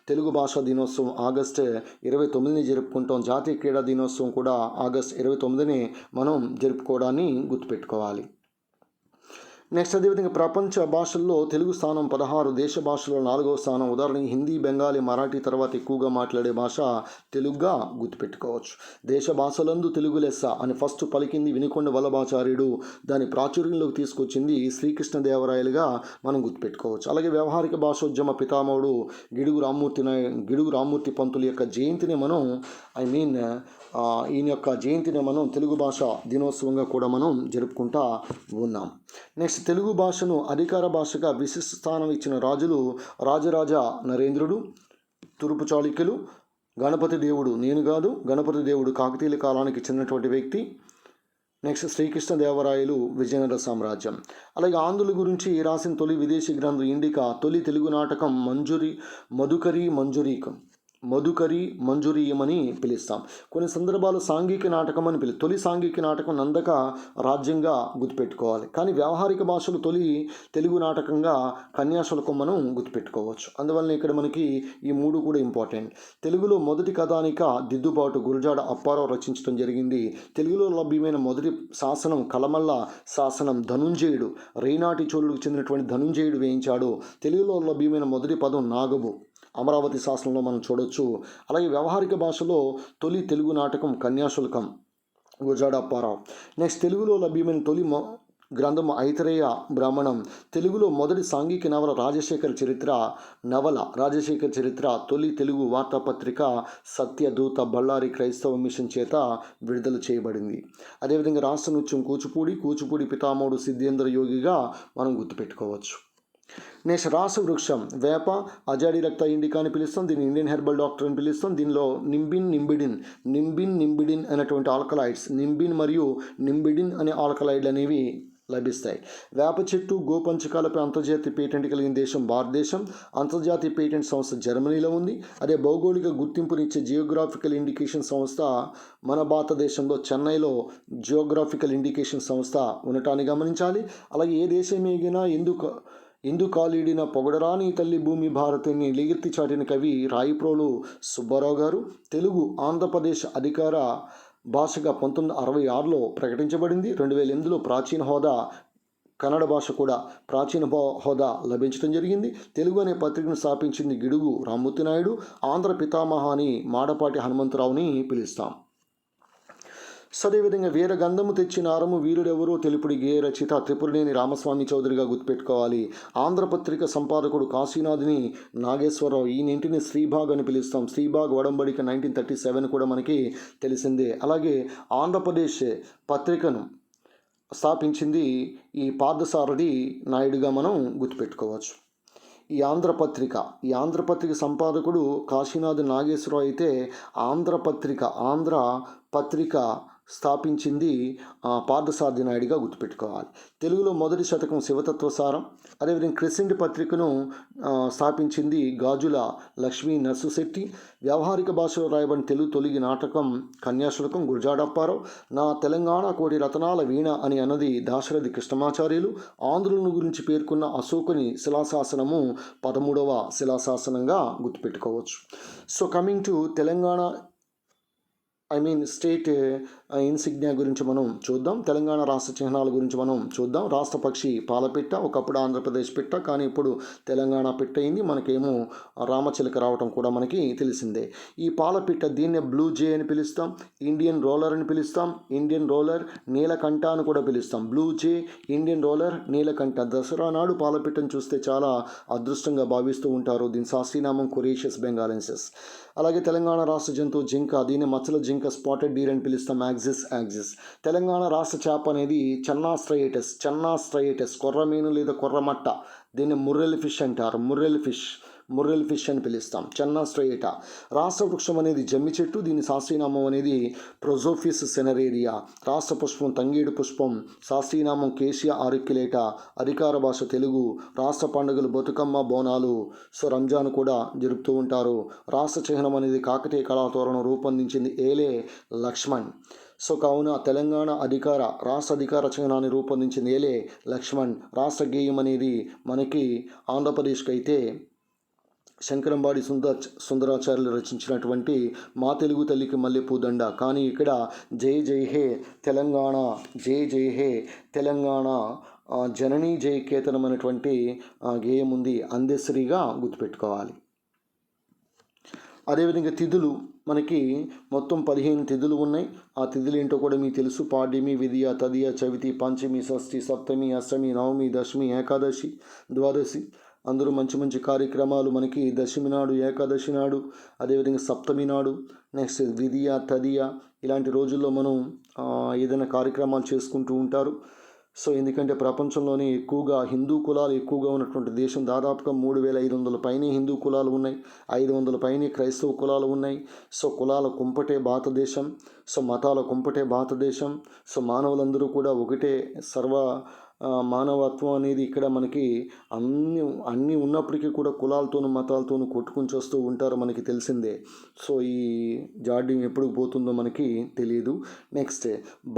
తెలుగు భాషా దినోత్సవం ఆగస్టు 29ని జరుపుకుంటాం. జాతీయ క్రీడా దినోత్సవం కూడా ఆగస్టు 29ని మనం జరుపుకోవడాన్ని గుర్తుపెట్టుకోవాలి. నెక్స్ట్ అదేవిధంగా ప్రపంచ భాషల్లో తెలుగు స్థానం 16, దేశ భాషలో 4వ స్థానం. ఉదాహరణకి హిందీ, బెంగాలీ, మరాఠీ తర్వాత ఎక్కువగా మాట్లాడే భాష తెలుగుగా గుర్తుపెట్టుకోవచ్చు. దేశ భాషలందు తెలుగు లెస్స అని ఫస్ట్ పలికింది వినుకొండ వల్లభాచార్యుడు. దాని ప్రాచుర్యంలోకి తీసుకొచ్చింది శ్రీకృష్ణదేవరాయలుగా మనం గుర్తుపెట్టుకోవచ్చు. అలాగే వ్యవహారిక భాషోద్యమ పితామహుడు గిడుగు రామ్మూర్తి పంతులు యొక్క జయంతిని మనం ఈయన యొక్క జయంతిని మనం తెలుగు భాష దినోత్సవంగా కూడా మనం జరుపుకుంటా ఉన్నాం. నెక్స్ట్ తెలుగు భాషను అధికార భాషగా విశిష్ట స్థానం ఇచ్చిన రాజులు రాజరాజ నరేంద్రుడు, తూర్పు చాళుక్యులు, గణపతి దేవుడు కాకతీయుల కాలానికి చెందినటువంటి వ్యక్తి, నెక్స్ట్ శ్రీకృష్ణదేవరాయలు విజయనగర సామ్రాజ్యం. అలాగే ఆంధ్రుల గురించి రాసిన తొలి విదేశీ గ్రంథం ఇండికా. తొలి తెలుగు నాటకం మధుకరి మంజురీయమని పిలుస్తాం. కొన్ని సందర్భాలు సాంఘిక నాటకం అని తొలి సాంఘిక నాటకం నందక రాజ్యంగా గుర్తుపెట్టుకోవాలి. కానీ వ్యవహారిక భాషలు తొలి తెలుగు నాటకంగా కన్యాశుల్కం మనం గుర్తుపెట్టుకోవచ్చు. అందువల్ల ఇక్కడ మనకి ఈ మూడు కూడా ఇంపార్టెంట్. తెలుగులో మొదటి కథానిక దిద్దుబాటు గురజాడ అప్పారావు రచించడం జరిగింది. తెలుగులో లభ్యమైన మొదటి శాసనం కలమల్ల శాసనం ధనుంజయుడు, రేనాటి చోళుడికి చెందినటువంటి ధనుంజయుడు వేయించాడు. తెలుగులో లభ్యమైన మొదటి పదం నాగబు, అమరావతి శాసనంలో మనం చూడొచ్చు. అలాగే వ్యవహారిక భాషలో తొలి తెలుగు నాటకం కన్యాశుల్కం, గురజాడ అప్పారావు. నెక్స్ట్ తెలుగులో లభ్యమైన తొలి గ్రంథం ఐతరేయ బ్రాహ్మణం. తెలుగులో మొదటి సాంఘిక నవల రాజశేఖర చరిత్ర. తొలి తెలుగు వార్తాపత్రిక సత్యదూత బళ్ళారి క్రైస్తవ మిషన్ చేత విడుదల చేయబడింది. అదేవిధంగా రాష్ట్ర నృత్యం కూచిపూడి పితామహుడు సిద్ధేంద్ర యోగిగా మనం గుర్తుపెట్టుకోవచ్చు. నెక్స్ట్ రాసవృక్షం వేప, అజాడి రక్త ఇండికా అని పిలుస్తాం. దీన్ని ఇండియన్ హెర్బల్ డాక్టర్ అని పిలుస్తాం. దీనిలో నింబిడిన్ అనేటువంటి ఆల్కలాయిడ్స్, నింబిన్ మరియు నింబిడిన్ అనే ఆల్కలాయిడ్లు అనేవి లభిస్తాయి. వేప చెట్టు గోపంచకాలపై అంతర్జాతీయ పేటెంట్ కలిగిన దేశం భారతదేశం. అంతర్జాతీయ పేటెంట్ సంస్థ జర్మనీలో ఉంది. అదే భౌగోళిక గుర్తింపునిచ్చే జియోగ్రాఫికల్ ఇండికేషన్ సంస్థ మన భారతదేశంలో చెన్నైలో జియోగ్రాఫికల్ ఇండికేషన్ సంస్థ ఉండటాన్ని గమనించాలి. అలాగే ఏ దేశమేగినా ఇందు కాలీడిన పొగడరాని తల్లి భూమి భారతిని లిగిర్తి చాటిన కవి రాయిప్రోలు సుబ్బారావు గారు. తెలుగు ఆంధ్రప్రదేశ్ అధికార భాషగా 1966లో ప్రకటించబడింది. 2008లో ప్రాచీన హోదా, కన్నడ భాష కూడా ప్రాచీన హోదా లభించడం జరిగింది. తెలుగు అనే పత్రికను స్థాపించింది గిడుగు రామ్మూర్తి నాయుడు. ఆంధ్ర పితామహ అని మాడపాటి హనుమంతరావుని పిలుస్తాం. అదేవిధంగా వీరగంధము తెచ్చిన ఆరము వీరుడెవరో తెలుపుడి గేయ రచయిత త్రిపురనేని రామస్వామి చౌదరిగా గుర్తుపెట్టుకోవాలి. ఆంధ్రపత్రిక సంపాదకుడు కాశీనాథుని నాగేశ్వరరావు. ఈయనింటిని శ్రీబాగ్ అని పిలుస్తాం. శ్రీబాగ్ ఒడంబడిక 1937 కూడా మనకి తెలిసిందే. అలాగే ఆంధ్రప్రదేశ్ పత్రికను స్థాపించింది ఈ పార్థసారథి నాయుడుగా మనం గుర్తుపెట్టుకోవచ్చు. ఈ ఆంధ్రపత్రిక సంపాదకుడు కాశీనాథ్ నాగేశ్వరరావు అయితే ఆంధ్ర పత్రిక స్థాపించింది పార్థసారథి నాయుడుగా గుర్తుపెట్టుకోవాలి. తెలుగులో మొదటి శతకం శివతత్వసారం. అదేవిధంగా క్రెసెంట్ పత్రికను స్థాపించింది గాజుల లక్ష్మీ నర్సుశెట్టి. వ్యవహారిక భాషలో రాయబడిన తెలుగు తొలి నాటకం కన్యాశుల్కం, గురజాడ అప్పారావు. నా తెలంగాణ కోటి రతనాల వీణ అని అన్నది దాశరథి కృష్ణమాచార్యులు. ఆంధ్రులను గురించి పేర్కొన్న అశోకుని శిలాశాసనము 13వ శిలాశాసనంగా గుర్తుపెట్టుకోవచ్చు. So coming to Telangana state insignia గురించి మనం చూద్దాం. తెలంగాణ రాష్ట్ర చిహ్నాల గురించి మనం చూద్దాం. రాష్ట్ర పక్షి పాలపిట్ట, ఒకప్పుడు ఆంధ్రప్రదేశ్ పిట్ట, కానీ ఇప్పుడు తెలంగాణ పిట్ట అయింది. మనకేమో రామచిలక రావటం కూడా మనకి తెలిసిందే. ఈ పాలపిట్ట దీన్నే బ్లూ జే అని పిలుస్తాం, ఇండియన్ రోలర్ అని పిలుస్తాం, ఇండియన్ రోలర్ నీలకంఠ అని కూడా పిలుస్తాం. బ్లూ జే, ఇండియన్ రోలర్, నీలకంఠ. దసరా నాడు పాలపిట్టను చూస్తే చాలా అదృష్టంగా భావిస్తూ ఉంటారు. దీని శాస్త్రీయనామం కొరేషియస్ బెంగాలెన్సిస్. అలాగే తెలంగాణ రాష్ట్ర జంతువు జింక, దీన్ని మచ్చల జింక, స్పాటెడ్ డీర్ అని పిలుస్తాం, యాక్సిస్. తెలంగాణ రాష్ట్ర చేప అనేది చెన్నాస్ట్రయేటస్, కొర్రమీను లేదా కొర్రమట్ట. దీన్ని ముర్రెల్ ఫిష్ అంటారు. ముర్రెల్ ఫిష్ అని పిలుస్తాం, చెన్నాస్ట్రయేట. రాష్ట్ర వృక్షం అనేది జమ్మి చెట్టు. దీని శాస్త్రీయనామం అనేది ప్రొజోఫిస్ సెనరేరియా. రాష్ట్ర పుష్పం తంగేడు పుష్పం. శాస్త్రీయనామం కేసియా ఆరిక్యులేటా. అధికార భాష తెలుగు. రాష్ట్ర పండుగలు బతుకమ్మ, బోనాలు. సో రంజాన్ కూడా జరుపుతూ ఉంటారు. రాష్ట్ర చిహ్నం అనేది కాకతీయ కళాతోరణం రూపొందించింది ఏలే లక్ష్మణ్. సో కావున తెలంగాణ రాష్ట్ర అధికార చిహ్నాన్ని రూపొందించింది ఏలే లక్ష్మణ్. రాష్ట్ర గేయం అనేది మనకి ఆంధ్రప్రదేశ్కి అయితే శంకరంబాడి సుందరాచార్యులు రచించినటువంటి మా తెలుగు తల్లికి మల్లెపూదండ. కానీ ఇక్కడ జై జై హే తెలంగాణ జననీ జై కేతనం అనేటువంటి గేయం ఉంది. అందశ్రీగా గుర్తుపెట్టుకోవాలి. అదేవిధంగా తిథులు మనకి మొత్తం 15 తిథులు ఉన్నాయి. ఆ తిథులు ఏంటో కూడా మీకు తెలుసు. పాడ్యమి, విద్య, తదియ, చవితి, పంచమి, షష్ఠి, సప్తమి, అష్టమి, నవమి, దశమి, ఏకాదశి, ద్వాదశి. అందరూ మంచి కార్యక్రమాలు మనకి దశమి నాడు, ఏకాదశి నాడు, అదేవిధంగా సప్తమి నాడు, నెక్స్ట్ విద్య, తదియ, ఇలాంటి రోజుల్లో మనం ఏదైనా కార్యక్రమాలు చేసుకుంటూ ఉంటారు. సో ఎందుకంటే ప్రపంచంలోనే ఎక్కువగా హిందూ కులాలు ఎక్కువగా ఉన్నటువంటి దేశం, దాదాపుగా 3500 పైనే హిందూ కులాలు ఉన్నాయి, 500 పైనే క్రైస్తవ కులాలు ఉన్నాయి. సో కులాల కుంపటే భారతదేశం, సో మతాల కుంపటే భారతదేశం. సో మానవులందరూ కూడా ఒకటే, మానవత్వం అనేది ఇక్కడ మనకి అన్నీ ఉన్నప్పటికీ కూడా కులాలతోనూ మతాలతోనూ కొట్టుకుని వస్తూ ఉంటారు, మనకి తెలిసిందే. సో ఈ జాడ్యం ఎప్పుడు పోతుందో మనకి తెలియదు. నెక్స్ట్,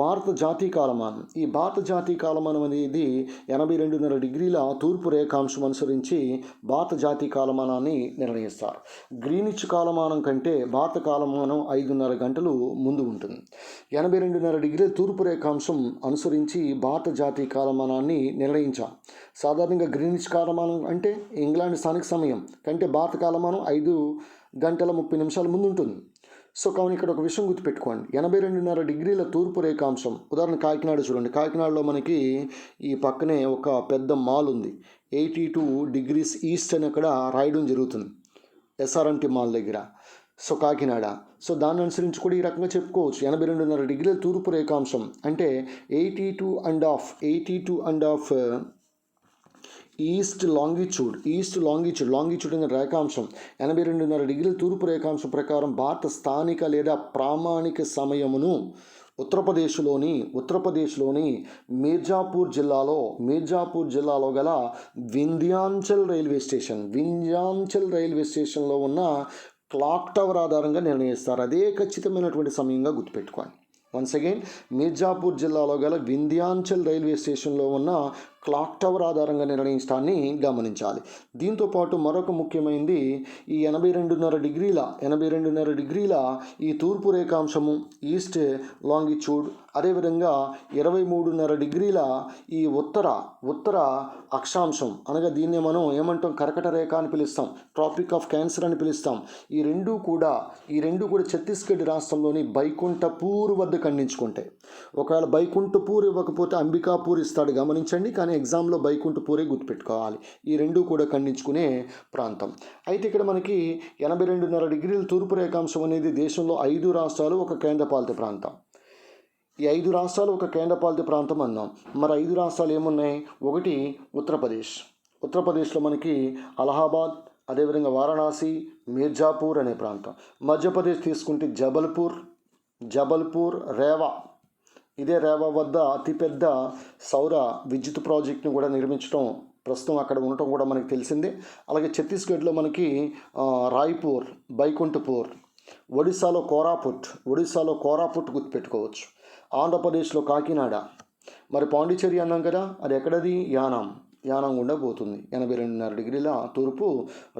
భారత జాతీయ కాలమానం. ఈ భారత జాతీయ కాలమానం అనేది 82.5 డిగ్రీల తూర్పు రేఖాంశం అనుసరించి భారత జాతీయ కాలమానాన్ని నిర్ణయిస్తారు. గ్రీనిచ్ కాలమానం కంటే భారత కాలమానం 5.5 గంటలు ముందు ఉంటుంది. 82.5 డిగ్రీల తూర్పు రేఖాంశం అనుసరించి భారత జాతీయ కాలమానాన్ని నిర్ణయించాం. సాధారణంగా గ్రీనిచ్ కాలమానం అంటే ఇంగ్లాండ్ స్థానిక సమయం కంటే భారత కాలమానం 5 గంటల 30 నిమిషాల ముందు ఉంటుంది. సో కావున ఇక్కడ ఒక విషయం గుర్తుపెట్టుకోండి, 82.5 డిగ్రీల తూర్పు రేఖాంశం. ఉదాహరణ కాకినాడ చూడండి, కాకినాడలో మనకి ఈ పక్కనే ఒక పెద్ద మాల్ ఉంది, 82 degrees ఈస్ట్ అని అక్కడ రాయడం జరుగుతుంది, SRMT మాల్ దగ్గర. సో కాకినాడ. సో దాన్ని అనుసరించి కూడా ఈ రకంగా చెప్పుకోవచ్చు. 82.5 డిగ్రీల తూర్పు రేఖాంశం అంటే 82.5 ఈస్ట్ లాంగిట్యూడ్ అనే రేఖాంశం 82.5 డిగ్రీల తూర్పు రేఖాంశం ప్రకారం భారత స్థానిక లేదా ప్రామాణిక సమయమును ఉత్తరప్రదేశ్లోని మీర్జాపూర్ జిల్లాలో గల వింధ్యాంచల్ రైల్వే స్టేషన్లో ఉన్న క్లాక్ టవర్ ఆధారంగా నిర్ణయిస్తారు. అదే ఖచ్చితమైనటువంటి సమయంగా గుర్తుపెట్టుకోండి. వన్స్ అగైన్, మీర్జాపూర్ జిల్లాలో గల వింధ్యాంచల్ రైల్వే స్టేషన్లో ఉన్న క్లాక్ టవర్ ఆధారంగా నిర్ణయించడాన్ని గమనించాలి. దీంతోపాటు మరొక ముఖ్యమైనది, ఈ 82.5 డిగ్రీల ఈ తూర్పు రేఖాంశము ఈస్ట్ లాంగిట్యూడ్, అదేవిధంగా 23.5 డిగ్రీల ఈ ఉత్తర అక్షాంశం, అనగా దీన్ని మనం ఏమంటాం, కర్కట రేఖ అని పిలుస్తాం, ట్రాపిక్ ఆఫ్ క్యాన్సర్ అని పిలుస్తాం. ఈ రెండు కూడా ఛత్తీస్గఢ్ రాష్ట్రంలోని బైకుంఠపూర్ వద్ద ఖండించుకుంటాయి. ఒకవేళ బైకుంఠపూర్ ఇవ్వకపోతే అంబికాపూర్ ఇస్తాడు, గమనించండి. కానీ ఎగ్జామ్లో బైకుంఠపూరే గుర్తుపెట్టుకోవాలి. ఈ రెండు కూడా ఖండించుకునే ప్రాంతం. అయితే ఇక్కడ మనకి 82.5 డిగ్రీల తూర్పు రేఖాంశం అనేది దేశంలో 5 రాష్ట్రాలు ఒక కేంద్రపాలిత ప్రాంతం. ఈ 5 రాష్ట్రాలు ఒక కేంద్రపాలిత ప్రాంతం అన్నాం. మరి 5 రాష్ట్రాలు ఏమున్నాయి? ఒకటి ఉత్తరప్రదేశ్లో మనకి అలహాబాద్, అదేవిధంగా వారణాసి, మీర్జాపూర్ అనే ప్రాంతం. మధ్యప్రదేశ్ తీసుకుంటే జబల్పూర్, రేవా. ఇదే రేవా వద్ద అతిపెద్ద సౌర విద్యుత్ ప్రాజెక్టును కూడా నిర్మించడం, ప్రస్తుతం అక్కడ ఉండటం కూడా మనకి తెలిసిందే. అలాగే ఛత్తీస్గఢ్లో మనకి రాయ్పూర్, బైకుంఠపూర్, ఒడిశాలో కోరాపుట్ గుర్తుపెట్టుకోవచ్చు. ఆంధ్రప్రదేశ్లో కాకినాడ. మరి పాండిచ్చేరి అన్నాం కదా, అది ఎక్కడది? యానాం గుండా పోతుంది 82.5 డిగ్రీల తూర్పు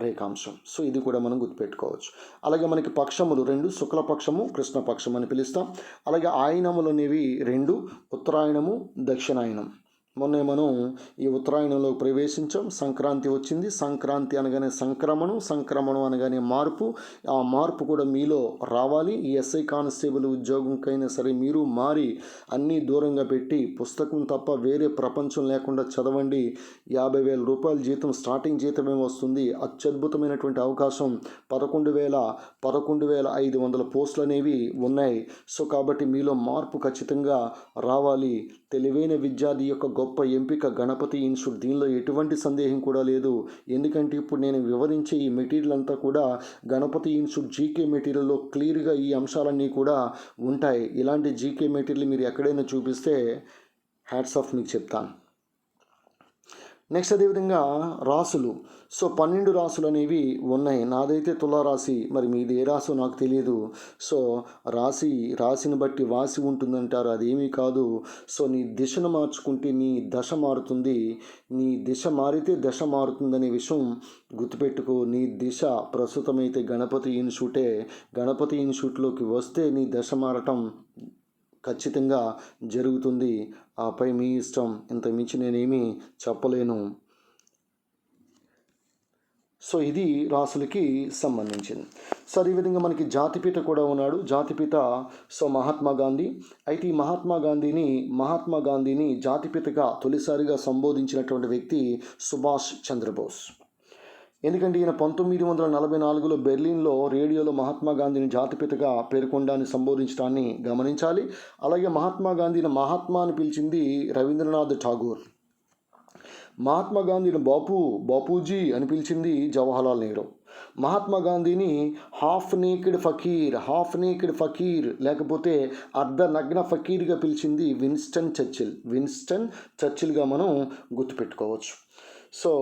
రేఖాంశం. సో ఇది కూడా మనం గుర్తుపెట్టుకోవచ్చు. అలాగే మనకి పక్షములు 2, శుక్లపక్షము, కృష్ణపక్షం అని పిలుస్తాం. అలాగే ఆయనములు అనేవి 2, ఉత్తరాయణము, దక్షిణాయనం. మొన్నే మనం ఈ ఉత్తరాయణంలో ప్రవేశించాం, సంక్రాంతి వచ్చింది. సంక్రాంతి అనగానే సంక్రమణం అనగానే మార్పు. ఆ మార్పు కూడా మీలో రావాలి. ఈ ఎస్ఐ కానిస్టేబుల్ ఉద్యోగంకైనా సరే మీరు మారి అన్నీ దూరంగా పెట్టి పుస్తకం తప్ప వేరే ప్రపంచం లేకుండా చదవండి. 50,000 రూపాయల జీతం, స్టార్టింగ్ జీతమే వస్తుంది. అత్యద్భుతమైనటువంటి అవకాశం. 11,500 పోస్టులు అనేవి ఉన్నాయి. సో కాబట్టి మీలో మార్పు ఖచ్చితంగా రావాలి. తెలివైన విద్యార్థి యొక్క గొప్ప ఎంపిక గణపతి ఇన్స్టిట్యూట్. దీనిలో ఎటువంటి సందేహం కూడా లేదు. ఎందుకంటే ఇప్పుడు నేను వివరించే ఈ మెటీరియల్ అంతా కూడా గణపతి ఇన్స్టిట్యూట్ జీకే మెటీరియల్లో క్లియర్గా ఈ అంశాలన్నీ కూడా ఉంటాయి. ఇలాంటి జీకే మెటీరియల్ మీరు ఎక్కడైనా చూపిస్తే హ్యాట్స్ ఆఫ్ మీకు చెప్తాను. నెక్స్ట్ అదేవిధంగా రాసులు. సో 12 రాసులు అనేవి ఉన్నాయి. నాదైతే తులారాశి, మరి మీది ఏ రాశో నాకు తెలియదు. సో రాశిని బట్టి వాసి ఉంటుందంటారు, అదేమీ కాదు. సో నీ దిశను మార్చుకుంటే నీ దశ మారుతుంది, నీ దిశ మారితే దశ మారుతుందనే విషయం గుర్తుపెట్టుకో. నీ దిశ ప్రస్తుతమైతే గణపతి ఇన్స్టిట్యూటే. గణపతి ఇన్స్టిట్యూట్లోకి వస్తే నీ దశ మారటం ఖచ్చితంగా జరుగుతుంది. ఆపై మీ ఇష్టం, ఇంత మించి నేనేమీ చెప్పలేను. సో ఇది రాసులకి సంబంధించింది. సో అదేవిధంగా మనకి జాతిపిత కూడా ఉన్నాడు. జాతిపిత సో మహాత్మా గాంధీ. అయితే ఈ మహాత్మా గాంధీని జాతిపితగా తొలిసారిగా సంబోధించినటువంటి వ్యక్తి సుభాష్ చంద్రబోస్. ఎందుకంటే ఈయన 1944లో బెర్లిన్లో రేడియోలో మహాత్మా గాంధీని జాతిపితగా పేర్కొనడాన్ని సంబోధించడాన్ని గమనించాలి. అలాగే మహాత్మా గాంధీని మహాత్మా అని పిలిచింది రవీంద్రనాథ్ ఠాగూర్. మహాత్మా గాంధీని బాపూజీ అని పిలిచింది జవహర్లాల్ నెహ్రూ. మహాత్మా గాంధీని హాఫ్ నేకెడ్ ఫకీర్ లేకపోతే అర్ధ నగ్న ఫకీర్గా పిలిచింది విన్స్టన్ చర్చిల్గా మనం గుర్తుపెట్టుకోవచ్చు. సో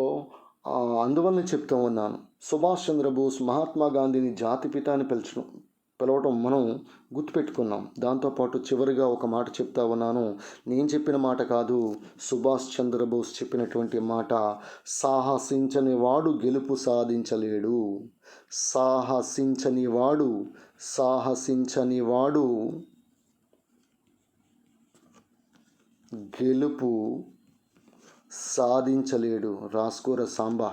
అందువల్ల చెప్తూ ఉన్నాను, సుభాష్ చంద్రబోస్ మహాత్మా గాంధీని జాతిపిత అని పిలవటం మనం గుర్తుపెట్టుకున్నాం. దాంతోపాటు చివరిగా ఒక మాట చెప్తా ఉన్నాను, నేను చెప్పిన మాట కాదు, సుభాష్ చంద్రబోస్ చెప్పినటువంటి మాట. సాహసించని వాడు గెలుపు సాధించలేడు. సాహసించని వాడు గెలుపు సాధించలేడు. రాస్కోర సాంబా.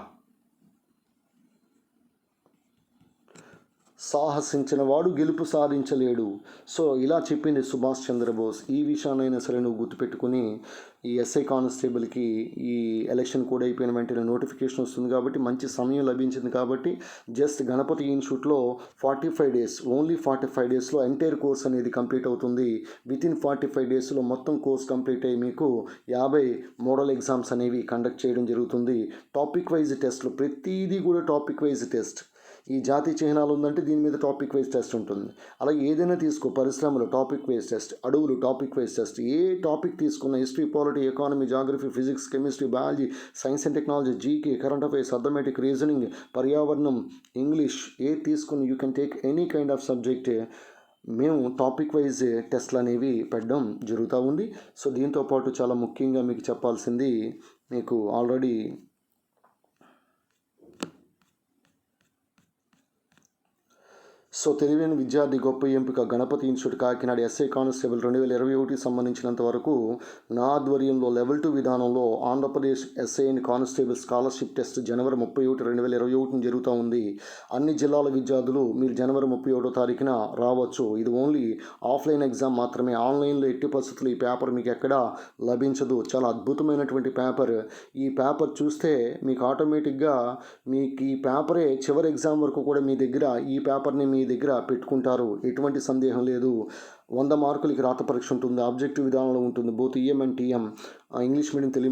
సాహసించిన వాడు గెలుపు సాధించలేడు. సో ఇలా చెప్పింది సుభాష్ చంద్రబోస్. ఈ విషయాన్నైనా సరే నువ్వు గుర్తుపెట్టుకుని ఈ ఎస్ఐ కానిస్టేబుల్కి ఈ ఎలక్షన్ కూడా అయిపోయిన వెంటనే నోటిఫికేషన్ వస్తుంది కాబట్టి మంచి సమయం లభించింది కాబట్టి జస్ట్ గణపతి ఇన్స్టిట్యూట్లో 45 days, ఓన్లీ 45 daysలో ఎంటైర్ కోర్స్ అనేది కంప్లీట్ అవుతుంది. వితిన్ 45 daysలో మొత్తం కోర్స్ కంప్లీట్ అయ్యి మీకు 50 మోడల్ ఎగ్జామ్స్ అనేవి కండక్ట్ చేయడం జరుగుతుంది. టాపిక్ వైజ్ టెస్ట్లు, ప్రతిదీ కూడా టాపిక్ వైజ్ టెస్ట్. ఈ జాతి చిహ్నాలు ఉందంటే దీని మీద టాపిక్ వైజ్ టెస్ట్ ఉంటుంది. అలాగే ఏదైనా తీసుకో, పరిశ్రమలు టాపిక్ వైజ్ టెస్ట్, అడవులు టాపిక్ వైజ్ టెస్ట్, ఏ టాపిక్ తీసుకున్న history, polity, economy, geography, physics, chemistry, biology, science and technology, GK, current affairs, arithmetic, reasoning, పర్యావరణం, ఇంగ్లీష్, ఏ తీసుకుని you can take any kind of subject. మేము టాపిక్ వైజ్ టెస్ట్లు అనేవి పెట్టడం జరుగుతూ ఉంది. సో దీంతోపాటు చాలా ముఖ్యంగా మీకు చెప్పాల్సింది, మీకు ఆల్రెడీ సో తెలివైన విద్యార్థి గొప్ప ఎంపిక Ganapathi institute Kakinada SI constable 2021 సంబంధించినంత వరకు నా ఆధ్వర్యంలో లెవెల్ 2 విధానంలో Andhra Pradesh SI and constable scholarship test జనవరి 31, 2021 జరుగుతూ ఉంది. అన్ని జిల్లాల విద్యార్థులు మీరు జనవరి 31వ తారీఖున రావచ్చు. ఇది ఓన్లీ ఆఫ్లైన్ ఎగ్జామ్ మాత్రమే. ఆన్లైన్లో ఎట్టి పరిస్థితులు ఈ పేపర్ మీకు ఎక్కడా లభించదు. చాలా అద్భుతమైనటువంటి పేపర్. ఈ పేపర్ చూస్తే మీకు ఆటోమేటిక్గా మీకు ఈ పేపరే చివరి ఎగ్జామ్ వరకు కూడా మీ దగ్గర ఈ పేపర్ని మీ దగ్గర పెట్టుకుంటారు. ఎటువంటి సందేహం లేదు. 100 మార్కులకి రాత పరీక్ష ఉంటుంది. ఆబ్జెక్టివ్ విధానంలో ఉంటుంది. Both EM and TM. English medium, Telugu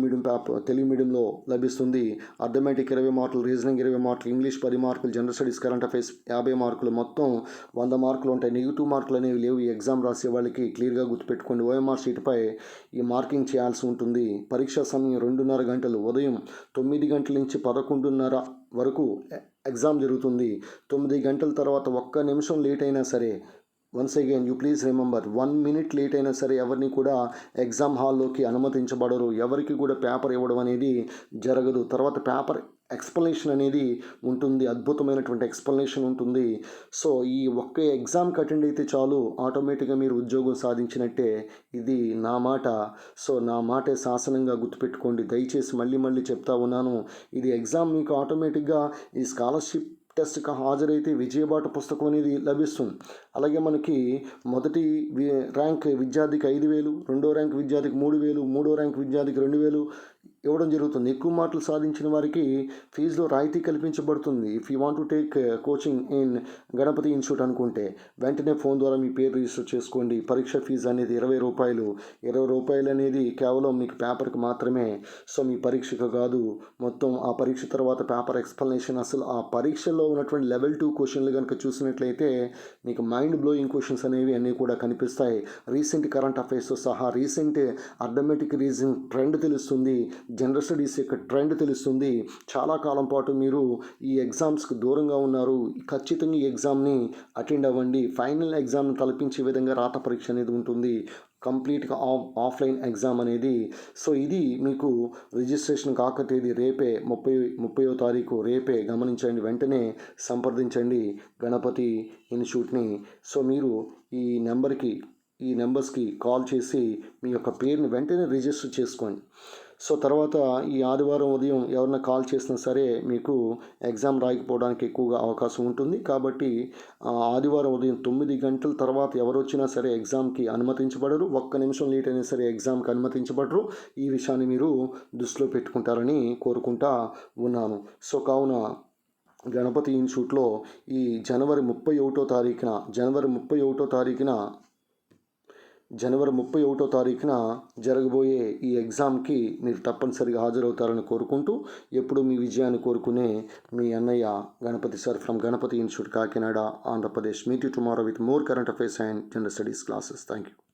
మీడియంలో లభిస్తుంది. అథమెటిక్ 20 మార్కులు, రీజనింగ్ 20 మార్కులు, ఇంగ్లీష్ 10 మార్కులు, జనరల్ స్టడీస్, కరెంట్ అఫైర్స్ 50 మార్కులు, మొత్తం 100 మార్కులు ఉంటాయి. నెగిటివ్ మార్కులు అనేవి లేవు. ఈ ఎగ్జామ్ రాసే వాళ్ళకి క్లియర్గా గుర్తుపెట్టుకోండి. ఓఎంఆర్ షీట్పై ఈ మార్కింగ్ చేయాల్సి ఉంటుంది. పరీక్షా సమయం 2:30 గంటలు. ఉదయం 9 గంటల నుంచి 11:30 వరకు ఎగ్జామ్ జరుగుతుంది. 9 గంటల తర్వాత ఒక్క నిమిషం లేట్ అయినా సరే, once again you please remember, 1 minute late అయినా సరే ఎవరిని కూడా ఎగ్జామ్ హాల్లోకి అనుమతించబడరు. ఎవరికి కూడా పేపర్ ఇవ్వడం అనేది జరగదు. తర్వాత పేపర్ ఎక్స్ప్లెనేషన్ అనేది ఉంటుంది. అద్భుతమైనటువంటి ఎక్స్ప్లెనేషన్ ఉంటుంది. సో ఈ ఒక్క ఎగ్జామ్కి అటెండ్ అయితే చాలు, ఆటోమేటిక్గా మీరు ఉద్యోగం సాధించినట్టే. ఇది నా మాట. సో నా మాటే శాసనంగా గుర్తుపెట్టుకోండి. దయచేసి మళ్ళీ చెప్తా ఉన్నాను, ఇది ఎగ్జామ్ మీకు ఆటోమేటిక్గా ఈ స్కాలర్షిప్ టెస్ట్కి హాజరైతే విజయబాట పుస్తకం అనేది లభిస్తుంది. అలాగే మనకి మొదటి ర్యాంక్ విద్యార్థికి 5,000, రెండో ర్యాంక్ విద్యార్థికి 3,000, మూడో ర్యాంక్ విద్యార్థికి 2,000 ఇవ్వడం జరుగుతుంది. ఎక్కువ మార్కులు సాధించిన వారికి ఫీజులో రాయితీ కల్పించబడుతుంది. If you want to take coaching in Ganapathi institute అనుకుంటే వెంటనే ఫోన్ ద్వారా మీ పేరు రిజిస్టర్ చేసుకోండి. పరీక్ష ఫీజు అనేది 20 రూపాయలు. 20 రూపాయలు అనేది కేవలం మీకు పేపర్కి మాత్రమే. సో మీ పరీక్షకు కాదు. మొత్తం ఆ పరీక్ష తర్వాత పేపర్ ఎక్స్ప్లెనేషన్, అసలు ఆ పరీక్షలో ఉన్నటువంటి లెవెల్ 2 క్వశ్చన్లు కనుక చూసినట్లయితే మీకు మైండ్ బ్లోయింగ్ క్వశ్చన్స్ అనేవి అన్నీ కూడా కనిపిస్తాయి. రీసెంట్ కరెంట్ అఫైర్స్తో సహా రీసెంట్ అర్థమెటిక్ రీజనింగ్ ట్రెండ్ తెలుస్తుంది. జనరల్ స్టడీస్ యొక్క ట్రెండ్ తెలుస్తుంది. చాలా కాలం పాటు మీరు ఈ ఎగ్జామ్స్కి దూరంగా ఉన్నారు. ఖచ్చితంగా ఈ ఎగ్జామ్ని అటెండ్ అవ్వండి. ఫైనల్ ఎగ్జామ్ని తలపించే విధంగా రాత పరీక్ష అనేది ఉంటుంది. కంప్లీట్గా ఆఫ్లైన్ ఎగ్జామ్ అనేది. సో ఇది మీకు రిజిస్ట్రేషన్ కాక తేదీ రేపే 30వ తారీఖు రేపే. గమనించండి. వెంటనే సంప్రదించండి గణపతి ఇన్స్టిట్యూట్ని. సో మీరు ఈ నెంబర్స్కి కాల్ చేసి మీ యొక్క పేరుని వెంటనే రిజిస్టర్ చేసుకోండి. సో తర్వాత ఈ ఆదివారం ఉదయం ఎవరైనా కాల్ చేసినా సరే మీకు ఎగ్జామ్ రాయకపోవడానికి ఎక్కువగా అవకాశం ఉంటుంది. కాబట్టి ఆదివారం ఉదయం 9 గంటల తర్వాత ఎవరు వచ్చినా సరే ఎగ్జామ్కి అనుమతించబడరు. ఒక్క నిమిషం లేట్ అయినా సరే ఎగ్జామ్కి అనుమతించబడరు. ఈ విషయాన్ని మీరు దృష్టిలో పెట్టుకుంటారని కోరుకుంటా ఉన్నాను. సో కావున గణపతి ఇన్స్టిట్యూట్లో ఈ జనవరి 31 తారీఖున జరగబోయే ఈ ఎగ్జామ్కి మీరు తప్పనిసరిగా హాజరవుతారని కోరుకుంటూ ఎప్పుడు మీ విజయాన్ని కోరుకునే మీ అన్నయ్య Ganapathi sir from Ganapathi institute Kakinada Andhra Pradesh. Meet you tomorrow with more current affairs and general studies classes. Thank you.